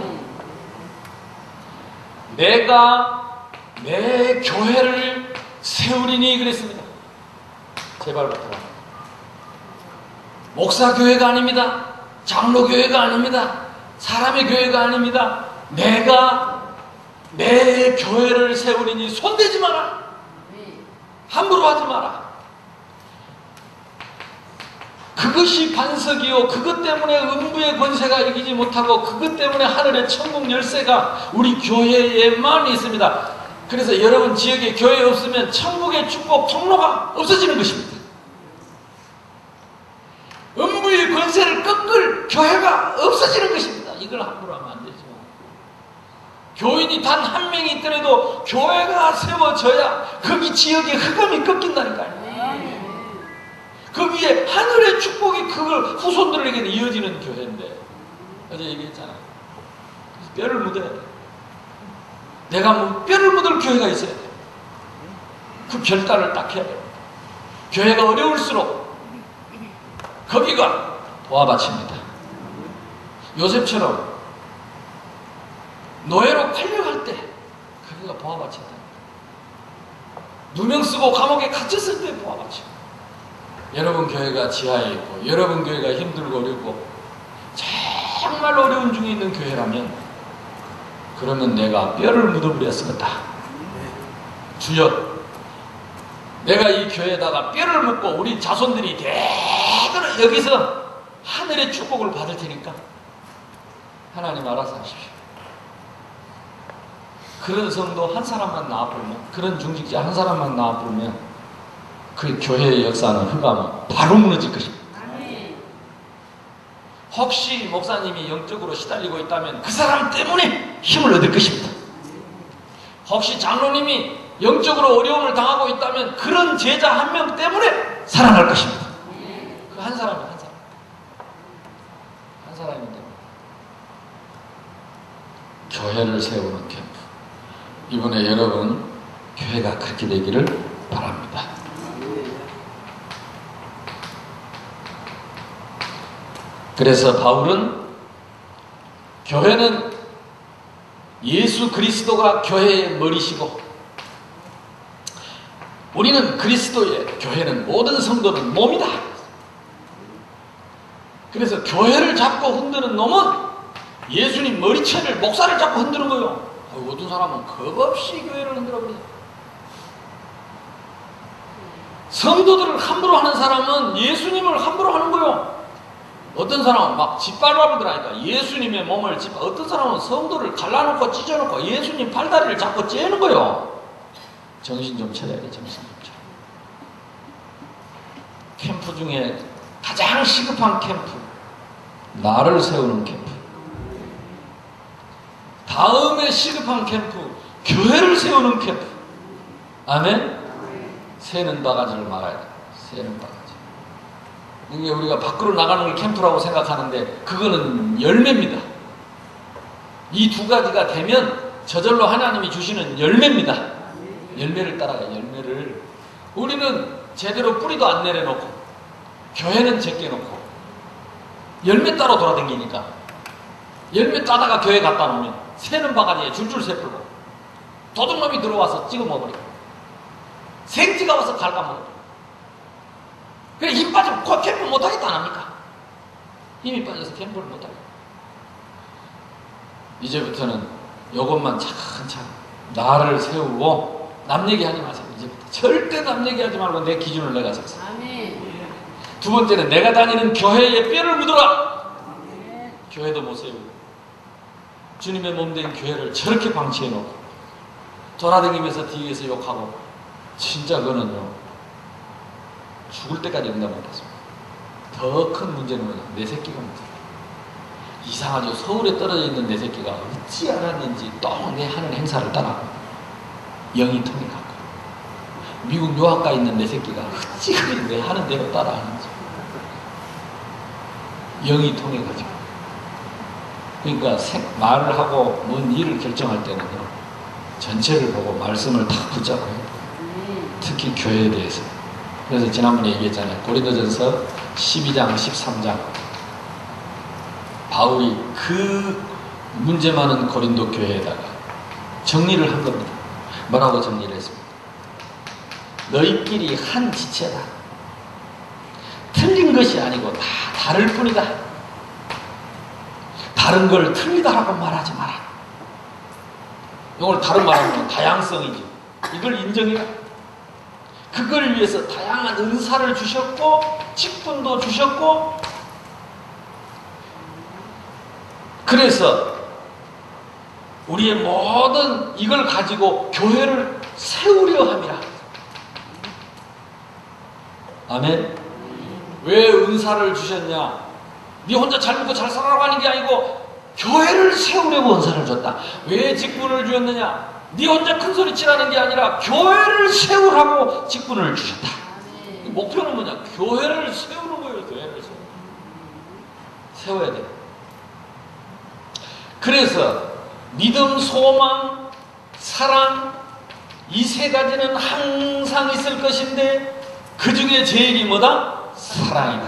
내가 내 교회를 세우리니 그랬습니다. 제발 부탁합니다. 목사교회가 아닙니다. 장로교회가 아닙니다. 사람의 교회가 아닙니다. 내가 내 교회를 세우리니 손대지 마라. 함부로 하지 마라. 그것이 반석이요, 그것 때문에 음부의 권세가 이기지 못하고 그것 때문에 하늘의 천국 열쇠가 우리 교회에만 있습니다. 그래서 여러분 지역에 교회 없으면 천국의 축복 통로가 없어지는 것입니다. 음부의 권세를 꺾을 교회가 없어지는 것입니다. 이걸 함부로 하면 안 되죠. 교인이 단 한 명이 있더라도 교회가 세워져야 거기 지역의 흑암이 꺾인다니까요. 거기에 하늘의 축복이 그걸 후손들에게 이어지는 교회인데, 어제 얘기했잖아요. 뼈를 묻어야 돼. 내가 뼈를 묻을 교회가 있어야 돼. 그 결단을 딱 해야 돼. 교회가 어려울수록 거기가 보아밭입니다. 요셉처럼 노예로 팔려갈 때 거기가 보아밭이다. 누명 쓰고 감옥에 갇혔을 때 보아밭이다. 여러분 교회가 지하에 있고 여러분 교회가 힘들고 어렵고 정말 어려운 중에 있는 교회라면 그러면 내가 뼈를 묻어버렸습니다. 주여, 내가 이 교회에다가 뼈를 묻고 우리 자손들이 대대로 여기서 하늘의 축복을 받을 테니까 하나님 알아서 하십시오. 그런 성도 한 사람만 나와보면, 그런 중직자 한 사람만 나와보면 그 교회의 역사는 흑암은 바로 무너질 것입니다. 혹시 목사님이 영적으로 시달리고 있다면 그 사람 때문에 힘을 얻을 것입니다. 혹시 장로님이 영적으로 어려움을 당하고 있다면 그런 제자 한 명 때문에 살아날 것입니다. 그 한 사람이 한 사람인데 교회를 세우는 캠프. 이번에 여러분 교회가 그렇게 되기를 바랍니다. 그래서 바울은 교회는 예수 그리스도가 교회의 머리시고 우리는 그리스도의, 교회는 모든 성도는 몸이다. 그래서 교회를 잡고 흔드는 놈은 예수님 머리채를, 목사를 잡고 흔드는 거예요. 어떤 사람은 겁없이 교회를 흔들어버려요. 성도들을 함부로 하는 사람은 예수님을 함부로 하는 거예요. 어떤 사람은 막 짓밟아버들 하니까 예수님의 몸을 어떤 사람은 성도를 갈라놓고 찢어놓고 예수님 팔다리를 잡고 째는 거예요. 정신 좀 차려야 돼. 정신 좀 차려. 캠프 중에 가장 시급한 캠프, 나를 세우는 캠프. 다음에 시급한 캠프, 교회를 세우는 캠프. 아멘? 새는 바가지를 막아야 돼. 새는 바가지. 이게 우리가 밖으로 나가는 걸 캠프라고 생각하는데 그거는 열매입니다. 이 두 가지가 되면 저절로 하나님이 주시는 열매입니다. 열매를 따라가요. 열매를. 우리는 제대로 뿌리도 안 내려놓고 교회는 제껴놓고 열매 따로 돌아다니니까 열매 따다가 교회 갔다 오면 새는 바가지에 줄줄 새풀고 도둑놈이 들어와서 찍어 먹어버리고 생쥐가 와서 갉아먹어. 그래 힘 빠지면 캠프 못하겠다 안 합니까? 힘이 빠져서 캠프를 못하겠다. 이제부터는 이것만 차근차근 나를 세우고 남 얘기하지 마세요. 이제부터 절대 남 얘기하지 말고 내 기준을 내가 세우세요. 두 번째는 내가 다니는 교회에 뼈를 묻어라. 교회도 못 세우고 주님의 몸된 교회를 저렇게 방치해놓고 돌아다니면서 뒤에서 욕하고 진짜 그거는요 죽을 때까지 응답 못했습니다. 더 큰 문제는 뭐냐? 내 새끼가 문제예요. 이상하죠. 서울에 떨어져 있는 내 새끼가 어찌 알았는지 또 내 하는 행사를 따라갑니다. 영이 통해갖고 미국 유학가 있는 내 새끼가 어찌 그리 내 하는 대로 따라하는지 영이 통해가지고 그러니까 말을 하고 뭔 일을 결정할 때는요 전체를 보고 말씀을 다 붙잡고 해요. 특히 교회에 대해서. 그래서 지난번에 얘기했잖아요. 고린도전서 12장 13장 바울이 그 문제 많은 고린도 교회에다가 정리를 한 겁니다. 뭐라고 정리를 했습니까? 너희끼리 한 지체다. 틀린 것이 아니고 다 다를 뿐이다. 다른 걸 틀리다라고 말하지 마라. 이걸 다른 말하면 다양성이지. 이걸 인정해라. 그걸 위해서 다양한 은사를 주셨고 직분도 주셨고 그래서 우리의 모든 이걸 가지고 교회를 세우려 함이라. 아멘. 왜 은사를 주셨냐? 네 혼자 잘 먹고 잘 살아라고 하는 게 아니고 교회를 세우려고 은사를 줬다. 왜 직분을 주었느냐? 네 혼자 큰 소리 치라는 게 아니라 교회를 세우라고 직분을 주셨다. 목표는 뭐냐? 교회를 세우는 거예요. 교회를 세워야 돼. 그래서 믿음, 소망, 사랑 이 세 가지는 항상 있을 것인데 그 중에 제일이 뭐다? 사랑이다.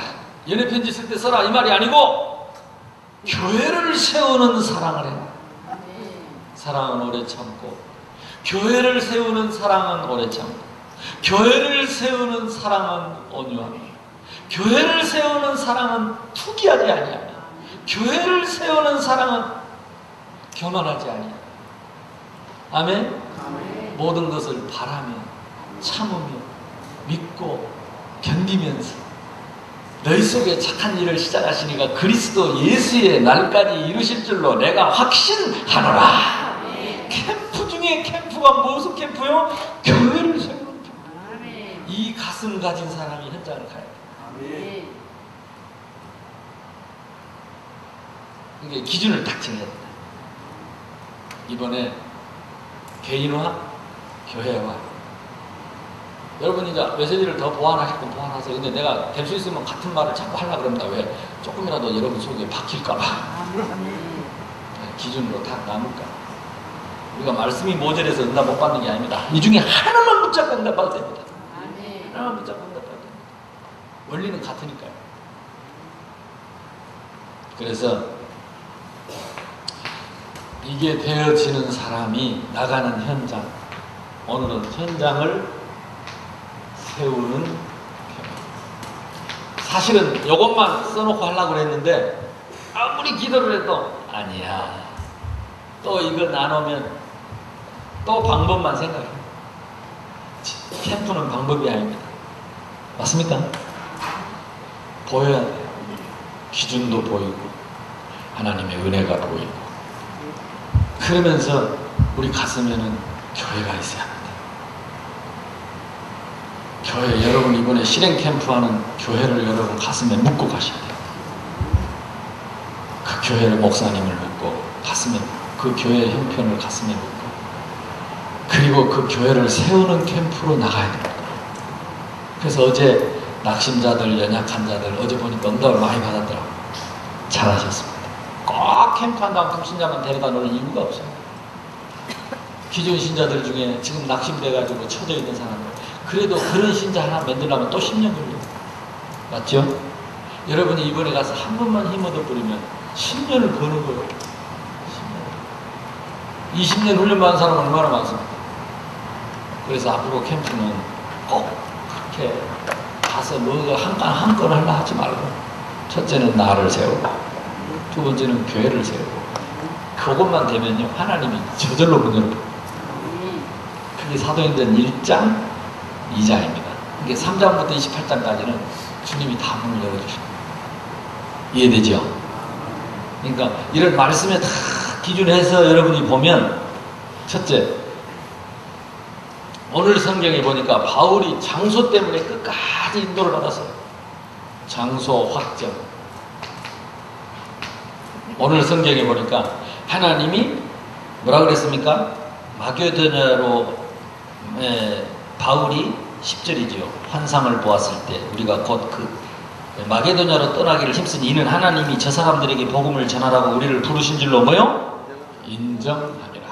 연애편지 쓸 때 써라 이 말이 아니고 교회를 세우는 사랑을 해. 사랑은 오래 참고 교회를 세우는 사랑은 오래 참고 교회를 세우는 사랑은 온유하며 교회를 세우는 사랑은 투기하지 아니하며 교회를 세우는 사랑은 교만하지 아니하며 아멘? 모든 것을 바라며 참으며 믿고 견디면서 너희 속에 착한 일을 시작하시니까 그리스도 예수의 날까지 이루실 줄로 내가 확신하노라. 캠프 중에 캠프가 무슨 캠프요? 교회를 세우는 캠프. 이 가슴 가진 사람이 현장을 가야 돼. 이게 기준을 딱 정해야 된다. 이번에 개인화, 교회화. 여러분이 이제 메시지를 더 보완하실 건 보완하세요. 근데 내가 될 수 있으면 같은 말을 자꾸 하려고 그럽니다. 왜? 조금이라도 여러분 속에 박힐까봐. 기준으로 다 남을까. 우리가 말씀이 모자라서 응답 못 받는 게 아닙니다. 이 중에 하나만 붙잡고 응답 받아도 됩니다. 하나만 붙잡고 응답 받아도 됩니다. 원리는 같으니까요. 그래서 이게 되어지는 사람이 나가는 현장. 오늘은 현장을 세우는 교회. 사실은 이것만 써놓고 하려고 그랬는데 아무리 기도를 해도 아니야. 또 이거 나누면 또 방법만 생각해. 캠프는 방법이 아닙니다. 맞습니까? 보여야 돼요. 기준도 보이고 하나님의 은혜가 보이고 그러면서 우리 가슴에는 교회가 있어야 합니다. 교회 여러분 이번에 실행 캠프 하는 교회를 여러분 가슴에 묻고 가셔야 돼요. 그 교회를 목사님을 묻고 가슴에 그 교회의 형편을 가슴에 묻고 그리고 그 교회를 세우는 캠프로 나가야 됩니다. 그래서 어제 낙심자들, 연약한 자들 어제 보니까 응답을 많이 받았더라고요. 잘하셨습니다. 꼭 캠프 한다고 불신자만 데려다 놓을 이유가 없어요. 기존 신자들 중에 지금 낙심돼가지고 처져 있는 사람들 그래도 그런 신자 하나 만들려면 또 10년 걸려요. 맞죠? 여러분이 이번에 가서 한 번만 힘 얻어 버리면 10년을 버는 거예요. 10년. 20년 훈련받은 사람은 얼마나 많습니까? 그래서 앞으로 캠프는 꼭 그렇게 가서 뭐가 한 건 하려 하지 말고 첫째는 나를 세우고 두 번째는 교회를 세우고 그것만 되면요 하나님이 저절로 문 열어요. 그게 사도행전 1장 2장입니다. 이게 3장부터 28장까지는 주님이 다 문을 열어주십니다. 이해되죠? 그러니까 이런 말씀에 다 기준해서 여러분이 보면 첫째, 오늘 성경에 보니까 바울이 장소 때문에 끝까지 인도를 받았어요. 장소 확정. 오늘 성경에 보니까 하나님이 뭐라 그랬습니까? 마게도냐로 바울이 10절이죠. 환상을 보았을 때 우리가 곧 그 마게도냐로 떠나기를 힘쓰니 이는 하나님이 저 사람들에게 복음을 전하라고 우리를 부르신 줄로 뭐요? 인정함이라.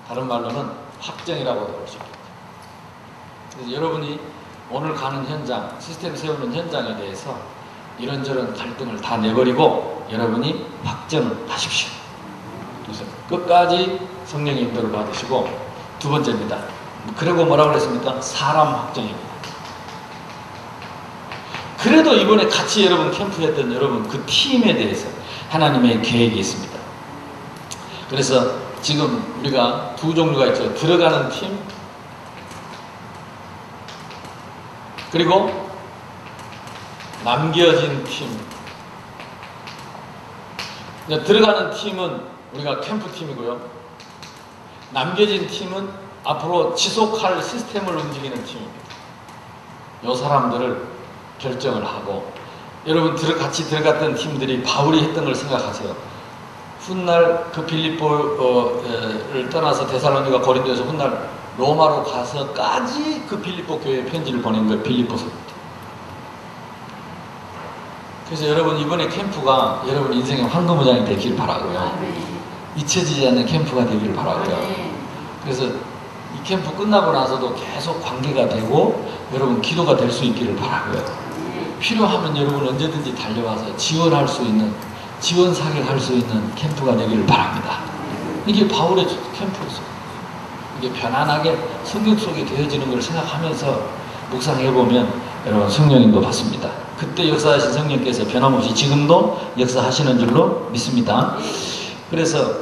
다른 말로는 확정이라고도 볼 수 있습니다. 그래서 여러분이 오늘 가는 현장, 시스템 세우는 현장에 대해서 이런저런 갈등을 다 내버리고 여러분이 확정하십시오. 그래서 끝까지 성령의 인도를 받으시고 두 번째입니다. 그리고 뭐라고 그랬습니까? 사람 확정입니다. 그래도 이번에 같이 여러분 캠프했던 여러분 그 팀에 대해서 하나님의 계획이 있습니다. 그래서 지금 우리가 두 종류가 있죠. 들어가는 팀 그리고 남겨진 팀. 들어가는 팀은 우리가 캠프팀이고요. 남겨진 팀은 앞으로 지속할 시스템을 움직이는 팀입니다. 이 사람들을 결정을 하고 여러분 같이 들어갔던 팀들이 바울이 했던 걸 생각하세요. 훗날 그 빌립보를 떠나서 데살로니가 고린도에서 훗날 로마로 가서까지 그 빌립보 교회에 편지를 보낸 거예요. 빌립보서부터. 그래서 여러분 이번에 캠프가 여러분 인생의 황금무장이 되기를 바라고요. 잊혀지지 않는 캠프가 되기를 바라고요. 그래서 이 캠프 끝나고 나서도 계속 관계가 되고 여러분 기도가 될 수 있기를 바라고요. 필요하면 여러분 언제든지 달려와서 지원할 수 있는 지원 사격할 수 있는 캠프가 되기를 바랍니다. 이게 바울의 캠프였어요. 이게 편안하게 성경 속에 되어지는 걸 생각하면서 묵상해보면 여러분 성령님도 받습니다. 그때 역사하신 성령께서 변함없이 지금도 역사하시는 줄로 믿습니다. 그래서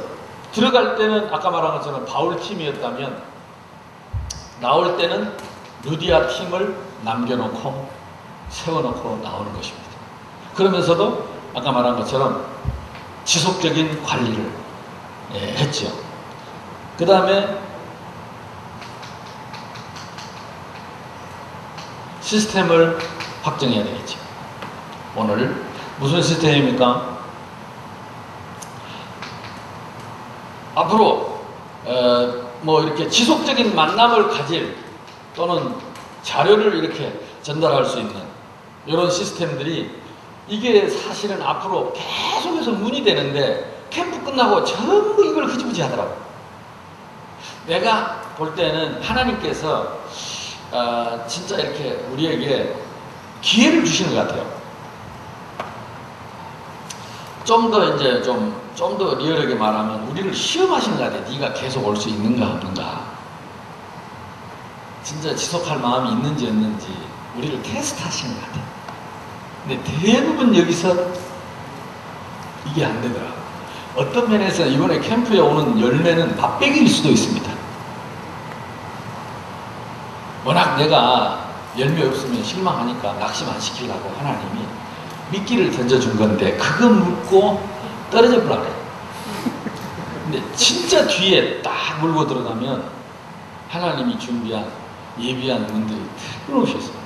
들어갈 때는 아까 말한 것처럼 바울 팀이었다면 나올 때는 루디아 팀을 남겨놓고 세워놓고 나오는 것입니다. 그러면서도 아까 말한 것처럼 지속적인 관리를 했죠. 그 다음에 시스템을 확정해야 되겠죠. 오늘 무슨 시스템입니까? 앞으로 뭐 이렇게 지속적인 만남을 가질 또는 자료를 이렇게 전달할 수 있는 이런 시스템들이 이게 사실은 앞으로 계속해서 문의되는데 캠프 끝나고 전부 이걸 흐지부지 하더라고요. 내가 볼 때는 하나님께서 진짜 이렇게 우리에게 기회를 주시는 것 같아요. 좀 더 이제 좀 더 리얼하게 말하면 우리를 시험하시는 것 같아요. 네가 계속 올 수 있는가 없는가. 진짜 지속할 마음이 있는지 없는지 우리를 테스트하시는 것 같아요. 근데 대부분 여기서 이게 안 되더라고요. 어떤 면에서 이번에 캠프에 오는 열매는 맛배기일 수도 있습니다. 워낙 내가 열매 없으면 실망하니까 낙심 안 시키려고 하나님이 미끼를 던져준 건데 그거 물고 떨어져 보라 그래요. 근데 진짜 뒤에 딱 물고 들어가면 하나님이 준비한 예비한 문들이 틀어놓으셨습니다.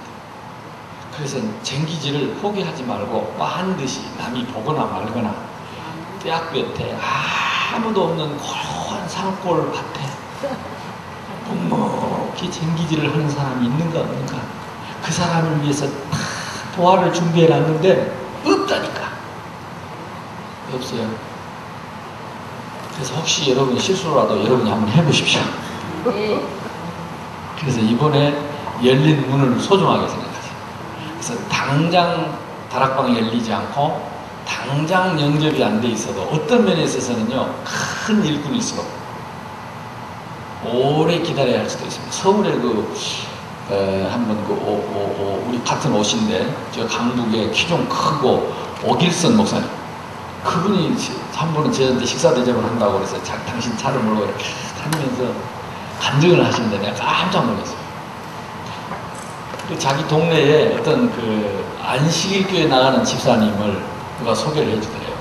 그래서 쟁기질을 포기하지 말고 반드시 남이 보거나 말거나 떼약볕에 아무도 없는 고요한 산골 밭에 묵묵히 쟁기질을 하는 사람이 있는가 없는가. 그 사람을 위해서 다 도화를 준비해놨는데 없다니까. 없어요. 그래서 혹시 여러분 실수라도 여러분이 한번 해보십시오. 그래서 이번에 열린 문을 소중하게 생각하세요. 그래서 당장 다락방이 열리지 않고 당장 영접이 안 돼 있어도 어떤 면에 있어서는요 큰 일꾼일수록 오래 기다려야 할 수도 있습니다. 서울에 그 한번 우리 같은 옷인데 저 강북에 키 좀 크고 오길선 목사님, 그분이 한 번은 저한테 식사 대접을 한다고 그래서 당신 차를 몰고 이렇게 다니면서 간증을 하시는데 내가 깜짝 놀랐어요. 자기 동네에 어떤 그 안식일교회 나가는 집사님을 누가 소개를 해주더래요.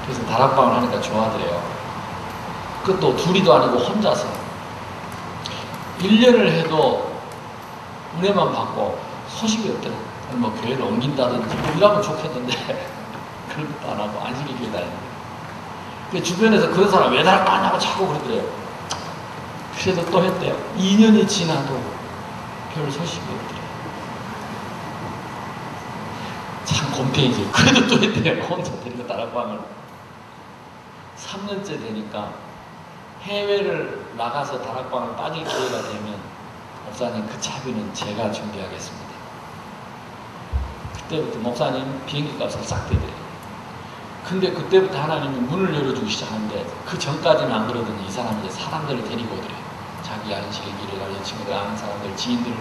그래서 다락방을 하니까 좋아하더래요. 그것도 둘이도 아니고 혼자서 1년을 해도 은혜만 받고 소식이 없더래요. 뭐 교회를 옮긴다든지 뭐 이러면 좋겠는데 그런 것도 안 하고 안식일교회 다니는데 주변에서 그런 사람 왜 다락방 하냐고 자꾸 그러더래요. 그래도 또 했대요. 2년이 지나도 별 소식이 없더래요. 참 곰탱이지. 그래도 또 했대요. 혼자 데리고 다락방을. 3년째 되니까 해외를 나가서 다락방을 빠질 기회가 되면 목사님 그 차비는 제가 준비하겠습니다. 그때부터 목사님 비행기 값을 싹 대드려요. 근데 그때부터 하나님이 문을 열어주기 시작하는데 그 전까지는 안 그러더니 이 사람이 이제 사람들을 데리고 오더래요. 자기 안식일을 가진 친구들, 아는 사람들, 지인들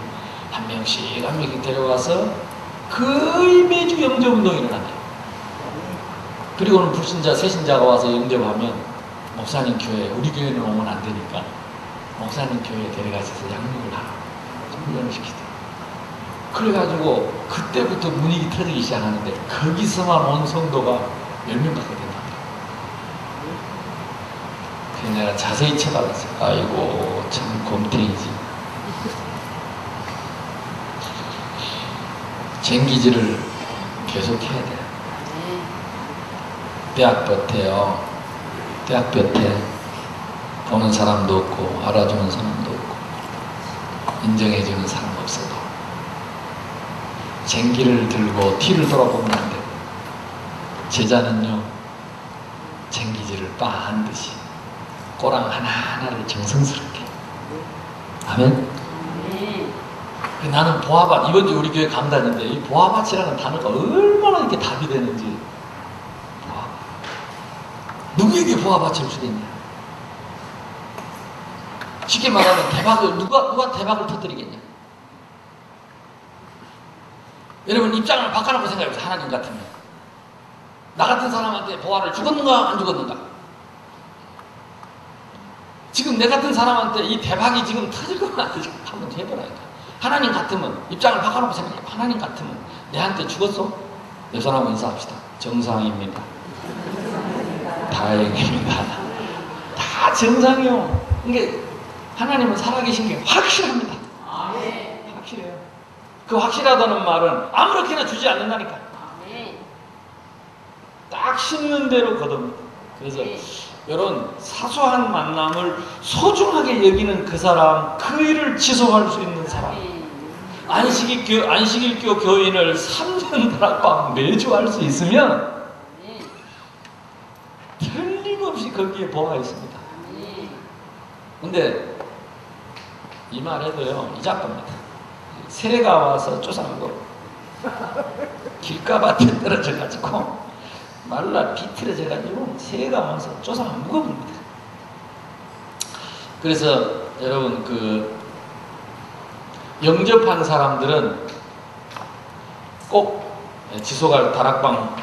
한 명씩 데려가서 거의 매주 영접운동이 일어난대요. 그리고는 불신자, 새신자가 와서 영접하면 목사님 교회, 우리 교회는 오면 안 되니까 목사님 교회에 데려가셔서 양육을 하라고 훈련을 시키더라고요. 그래가지고 그때부터 분위기 터지기 시작하는데 거기서만 온 성도가 10명 갖게 된다. 그래서 내가 자세히 쳐다봤어요. 아이고 참 곰탱이지. 쟁기질을 계속해야 돼요. 대학볕에요. 대학볕에 보는 사람도 없고 알아주는 사람도 없고 인정해주는 사람 없어도 쟁기를 들고 뒤를 돌아보면 안 돼요. 제자는요 쟁기질을 빤듯이 꼬랑 하나하나를 정성스럽게. 아멘. 나는 보아밭, 이번 주 우리 교회 강단인데 이 보아밭이라는 단어가 얼마나 이렇게 답이 되는지. 누구에게 보아밭을 주겠냐? 쉽게 말하면 대박을 누가 대박을 터뜨리겠냐? 여러분 입장을 바꿔놓고 생각해보세요. 하나님 같으면 나 같은 사람한테 보아를 죽었는가 안 죽었는가? 지금 내 같은 사람한테 이 대박이 지금 터질 거면 안 터질 거 한번 해보라니까. 하나님 같으면 입장을 바꿔놓고 생각해. 하나님 같으면 내한테 죽었어? 내 사람 인사합시다. 정상입니다. 다행입니다. 다 정상이요. 이게 하나님은 살아계신 게 확실합니다. 확실해요. 그 확실하다는 말은 아무렇게나 주지 않는다니까. 딱 심는 대로 거둡니다. 그래서 이런 사소한 만남을 소중하게 여기는 그 사람, 그 일을 지속할 수 있는 사람. 안식일교 교인을 3년 다락방 매주 할 수 있으면 틀림없이 거기에 보아가 있습니다. 근데 이 말해도요, 이 작가입니다. 새가 와서 쫓아가고 길가밭에 떨어져가지고 말라 비틀어져가지고 새가 와서 쫓아가 묵어버립니다. 그래서 여러분 그 영접한 사람들은 꼭 지속할 다락방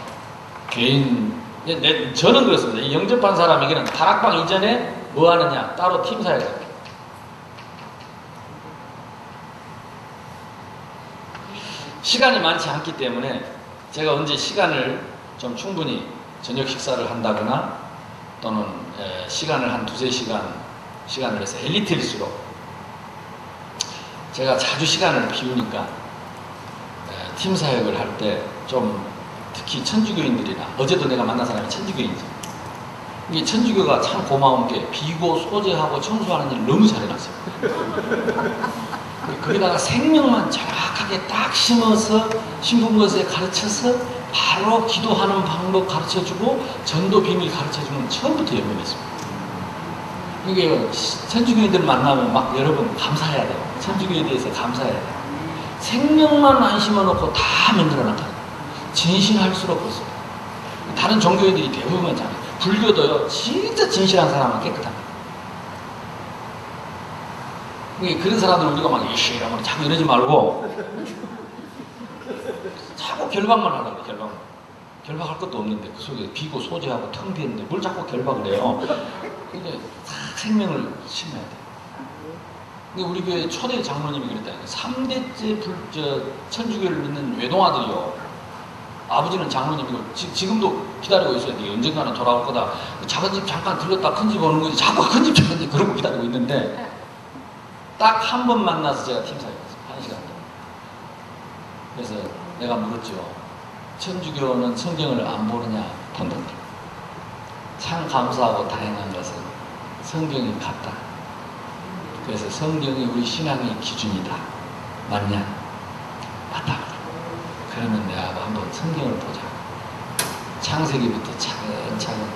개인, 저는 그렇습니다. 이 영접한 사람에게는 다락방 이전에 뭐 하느냐? 따로 팀 사역을 합니다. 시간이 많지 않기 때문에 제가 언제 시간을 좀 충분히 저녁 식사를 한다거나 또는 시간을 한 2~3시간 시간을 해서 엘리트일수록 제가 자주 시간을 비우니까 팀 사역을 할 때 좀 특히 천주교인들이나 어제도 내가 만난 사람이 천주교인이죠. 이게 천주교가 참 고마운 게 비고 소재하고 청소하는 일 너무 잘해놨어요. 거기다가 생명만 정확하게 딱 심어서 신분것에 가르쳐서 바로 기도하는 방법 가르쳐주고 전도 비밀 가르쳐주면 처음부터 연결했습니다. 이게 천주교인들 만나면 막 여러분 감사해야 돼요. 천주교에 대해서 감사해야 돼요. 생명만 안 심어놓고 다 만들어놨다. 진실할수록 그렇습니다. 다른 종교인들이 대부분 잘 불교도요 진짜 진실한 사람은 깨끗합니다. 그런 사람들 우리가 막 이러면 자꾸 이러지 말고 자꾸 결박만 하라고 그래. 결박할 것도 없는데 그 속에 비고 소재하고 텅 비었는데 뭘 자꾸 결박을 해요. 근데 다 생명을 심어야 돼. 근데 우리 교회 초대 장로님이 그랬다. 3대째 천주교를 믿는 외동아들이요. 아버지는 장로님이고 지금도 기다리고 있어야 돼. 언젠가는 돌아올 거다. 작은 집 잠깐 들렀다 큰 집 오는 거지. 자꾸 큰 집 작은 집 그러고 기다리고 있는데 딱 한 번 만나서 제가 팀사였어요. 1시간 동안. 그래서 내가 물었죠. 천주교는 성경을 안 보느냐? 본다고. 참 감사하고 다행한 것은 성경이 같다. 그래서 성경이 우리 신앙의 기준이다. 맞냐? 맞다. 그러면 내가 한번 성경을 보자. 창세기부터 차근차근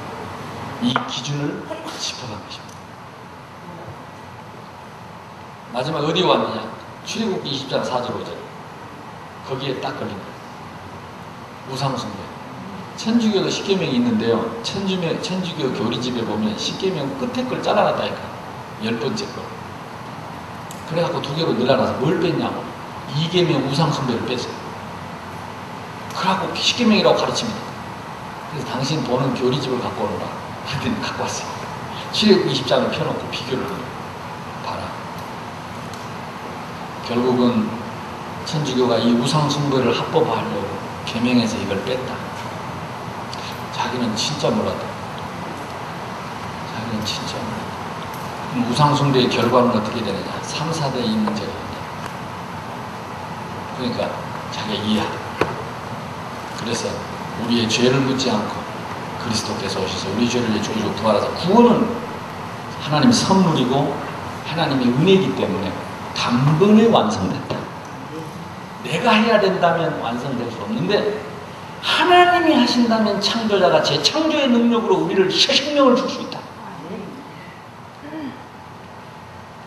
이 기준을 짚어간 것입니다. 마지막 어디 왔느냐? 출애굽기 20장 4절 5절. 거기에 딱 걸린 거예요. 우상숭배. 천주교도 십계명이 있는데요. 천주교 교리집에 보면 십계명 끝에 걸 잘라놨다니까. 10번째 거. 그래갖고 2개로 늘어나서 뭘 뺐냐고. 2계명 우상숭배를 뺐어요. 그래갖고 십계명이라고 가르칩니다. 그래서 당신 보는 교리집을 갖고 오너라. 하여튼 갖고 왔어요. 출애굽기 20장을 펴놓고 비교를 봐라. 결국은 천주교가 이 우상숭배를 합법화하려고 계명에서 이걸 뺐다. 자기는 진짜 몰랐다. 자기는 진짜 몰랐다. 그럼 우상숭배의 결과는 어떻게 되느냐? 3, 4대에 이 문제가 온다. 그러니까 자기가 이해하다. 그래서 우리의 죄를 묻지 않고 그리스도께서 오셔서 우리 죄를 죽이시고 부활하사 구원은 하나님의 선물이고 하나님의 은혜이기 때문에 단번에 완성됐다. 내가 해야 된다면 완성될 수 없는데 하나님이 하신다면 창조자가 재창조의 능력으로 우리를 새 생명을 줄 수 있다.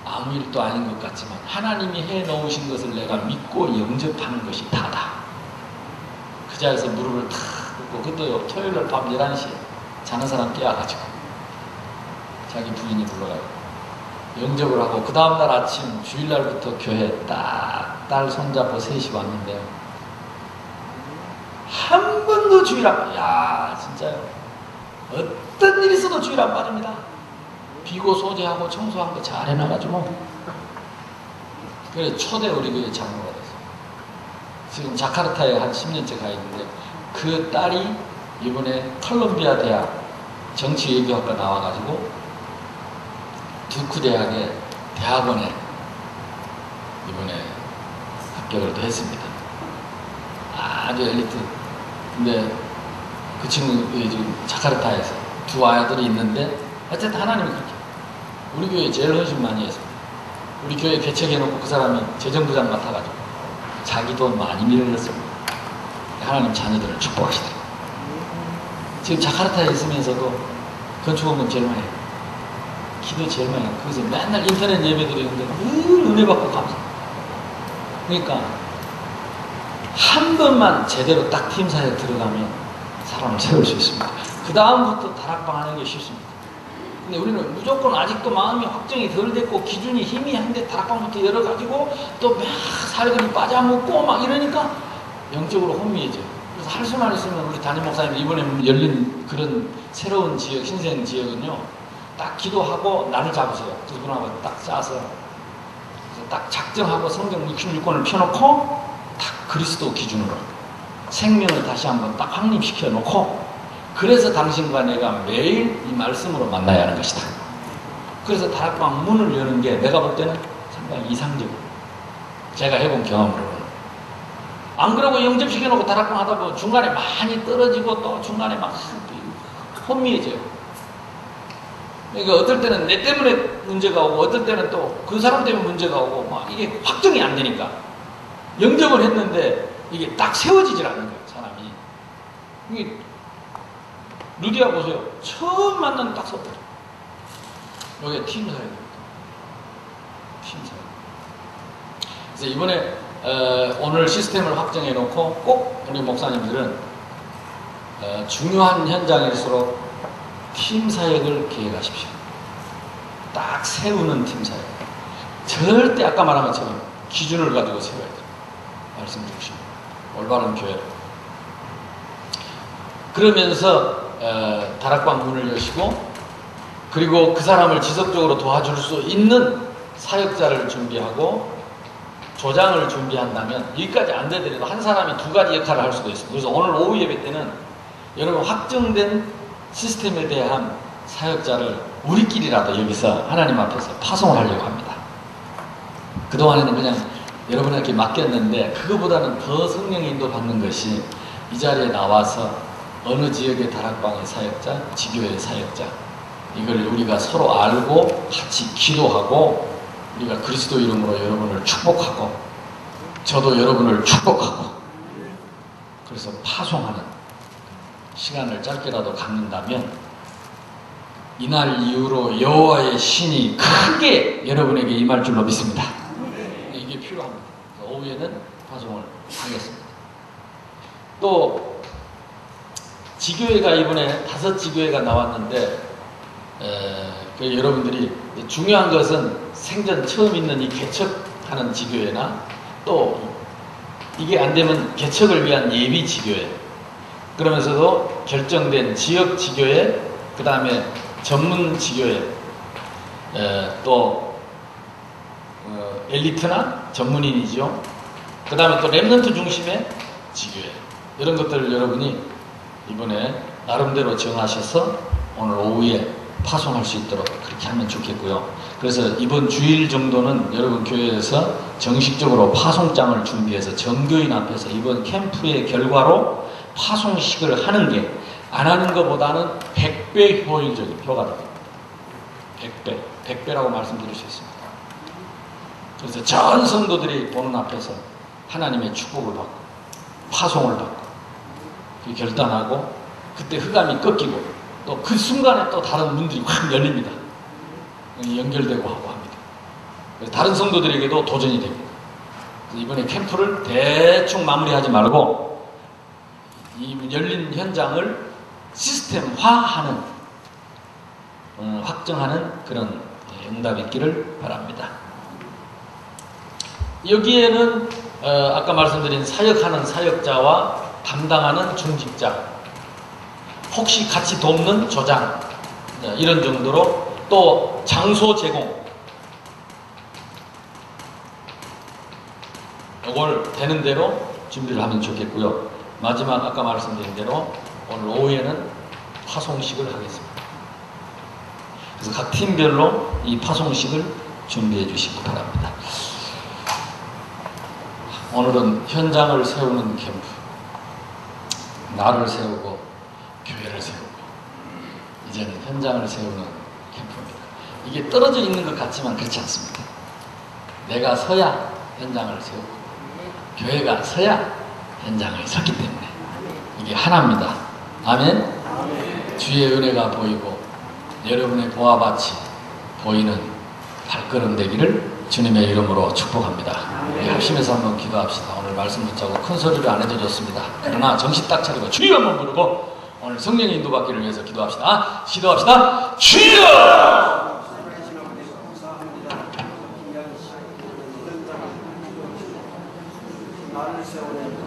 아무 일도 아닌 것 같지만 하나님이 해놓으신 것을 내가 믿고 영접하는 것이 다다. 그 자리에서 무릎을 탁 꿇고 그때요 토요일날 밤 11시에 자는 사람 깨워가지고 자기 부인이 불러가지고 영접을 하고 그 다음날 아침 주일날부터 교회 딱 딸 손잡고 셋이 왔는데요. 한 번도 주일 안 야 진짜요. 어떤 일이 있어도 주일 안 빠집니다. 비고 소재하고 청소한 거 잘 해놔가지고 그래서 초대 우리 교회 장로가 됐어요. 지금 자카르타에 한 10년째 가 있는데 그 딸이 이번에 컬럼비아 대학 정치외교학과 나와가지고 두크 대학의 대학원에 이번에 합격을 또 했습니다. 아주 엘리트. 근데 그 친구 지금 자카르타에서 두 아이들이 있는데 어쨌든 하나님이 그렇게 우리 교회 제일 헌신 많이 했습니다. 우리 교회 개척해놓고 그 사람이 재정부장 맡아가지고 자기 돈 많이 밀어냈습니다. 하나님 자녀들을 축복하시더라고요. 지금 자카르타에 있으면서도 건축업은 제일 많이 해요. 기도 제일 많이 해요. 그래서 맨날 인터넷 예배 드리는데 늘 은혜 받고 감사해요. 그러니까 한 번만 제대로 딱 팀사에 들어가면 사람을 세울 수 있습니다. 그 다음부터 다락방 하는 게 쉽습니다. 근데 우리는 무조건 아직도 마음이 확정이 덜 됐고 기준이 희미한데 다락방부터 열어가지고 또 막 살근이 빠져먹고 막 이러니까 영적으로 혼미해져요. 그래서 할 수만 있으면 우리 담임 목사님 이번에 열린 그런 새로운 지역, 신생 지역은요, 딱 기도하고 날을 잡으세요. 두 분하고 딱 짜서 딱 작정하고 성경 66권을 펴놓고 딱 그리스도 기준으로 생명을 다시 한번 딱 확립시켜 놓고 그래서 당신과 내가 매일 이 말씀으로 만나야 하는 것이다. 그래서 다락방 문을 여는 게 내가 볼 때는 상당히 이상적이에요. 제가 해본 경험으로는. 안 그러고 영접시켜 놓고 다락방 하다 보면 중간에 많이 떨어지고 또 중간에 막 혼미해져요. 그러니까 어떨 때는 내 때문에 문제가 오고 어떨 때는 또 그 사람 때문에 문제가 오고 막 이게 확정이 안 되니까 영접을 했는데 이게 딱 세워지질 않는 거예요. 사람이. 이게 루디아 보세요. 처음 만난 딱 섰더라. 여기에 팀사예요. 팀사예요. 그래서 이번에 오늘 시스템을 확정해 놓고 꼭 우리 목사님들은 중요한 현장일수록 팀사역을 계획하십시오. 딱 세우는 팀사역. 절대 아까 말한 것처럼 기준을 가지고 세워야 돼요. 말씀 중심. 올바른 교회를. 그러면서 다락방 문을 여시고 그리고 그 사람을 지속적으로 도와줄 수 있는 사역자를 준비하고 조장을 준비한다면 여기까지 안 되더라도 한 사람이 두 가지 역할을 할 수도 있습니다. 그래서 오늘 오후 예배 때는 여러분 확정된 시스템에 대한 사역자를 우리끼리라도 여기서 하나님 앞에서 파송을 하려고 합니다. 그동안에는 그냥 여러분에게 맡겼는데 그거보다는 더 성령의 인도 받는 것이 이 자리에 나와서 어느 지역의 다락방의 사역자, 지교의 사역자 이걸 우리가 서로 알고 같이 기도하고 우리가 그리스도 이름으로 여러분을 축복하고 저도 여러분을 축복하고 그래서 파송하는 시간을 짧게라도 갖는다면 이날 이후로 여호와의 신이 크게 여러분에게 임할 줄로 믿습니다. 이게 필요합니다. 오후에는 파송을 하겠습니다. 또 지교회가 이번에 5지교회가 나왔는데 여러분들이 중요한 것은 생전 처음 있는 이 개척하는 지교회나 또 이게 안 되면 개척을 위한 예비 지교회 그러면서도 결정된 지역 지교회 그 다음에 전문 지교회 또 엘리트나 전문인이죠. 그 다음에 또 랩런트 중심의 지교회 이런 것들을 여러분이 이번에 나름대로 정하셔서 오늘 오후에 파송할 수 있도록 그렇게 하면 좋겠고요. 그래서 이번 주일 정도는 여러분 교회에서 정식적으로 파송장을 준비해서 전교인 앞에서 이번 캠프의 결과로 파송식을 하는 게 안 하는 것보다는 100배 효율적인 효과가 됩니다. 100배라고 말씀드릴 수 있습니다. 그래서 전 성도들이 보는 앞에서 하나님의 축복을 받고 파송을 받고 결단하고 그때 흑암이 꺾이고 또 그 순간에 또 다른 문들이 확 열립니다. 연결되고 하고 합니다. 그래서 다른 성도들에게도 도전이 됩니다. 이번에 캠프를 대충 마무리하지 말고 이 열린 현장을 시스템화하는 확정하는 그런 응답이 있기를 바랍니다. 여기에는 아까 말씀드린 사역하는 사역자와 담당하는 중직자 혹시 같이 돕는 조장 이런 정도로 또 장소 제공 이걸 되는 대로 준비를 하면 좋겠고요. 마지막 아까 말씀드린 대로 오늘 오후에는 파송식을 하겠습니다. 그래서 각 팀별로 이 파송식을 준비해 주시기 바랍니다. 오늘은 현장을 세우는 캠프 나를 세우고 교회를 세우고 이제는 현장을 세우는 캠프입니다. 이게 떨어져 있는 것 같지만 그렇지 않습니다. 내가 서야 현장을 세우고 교회가 서야 현장을 섰기 때문에 이게 하나입니다. 아멘. 주의 은혜가 보이고 여러분의 보아밭이 보이는 발걸음 되기를 주님의 이름으로 축복합니다. 우리 합심해서 한번 기도합시다. 오늘 말씀 붙잡고 큰 소리를 안 해도 좋습니다. 그러나 정신 딱 차리고 주여 한번 부르고 오늘 성령의 인도받기를 위해서 기도합시다. 기도합시다. 주여! 나를 세우는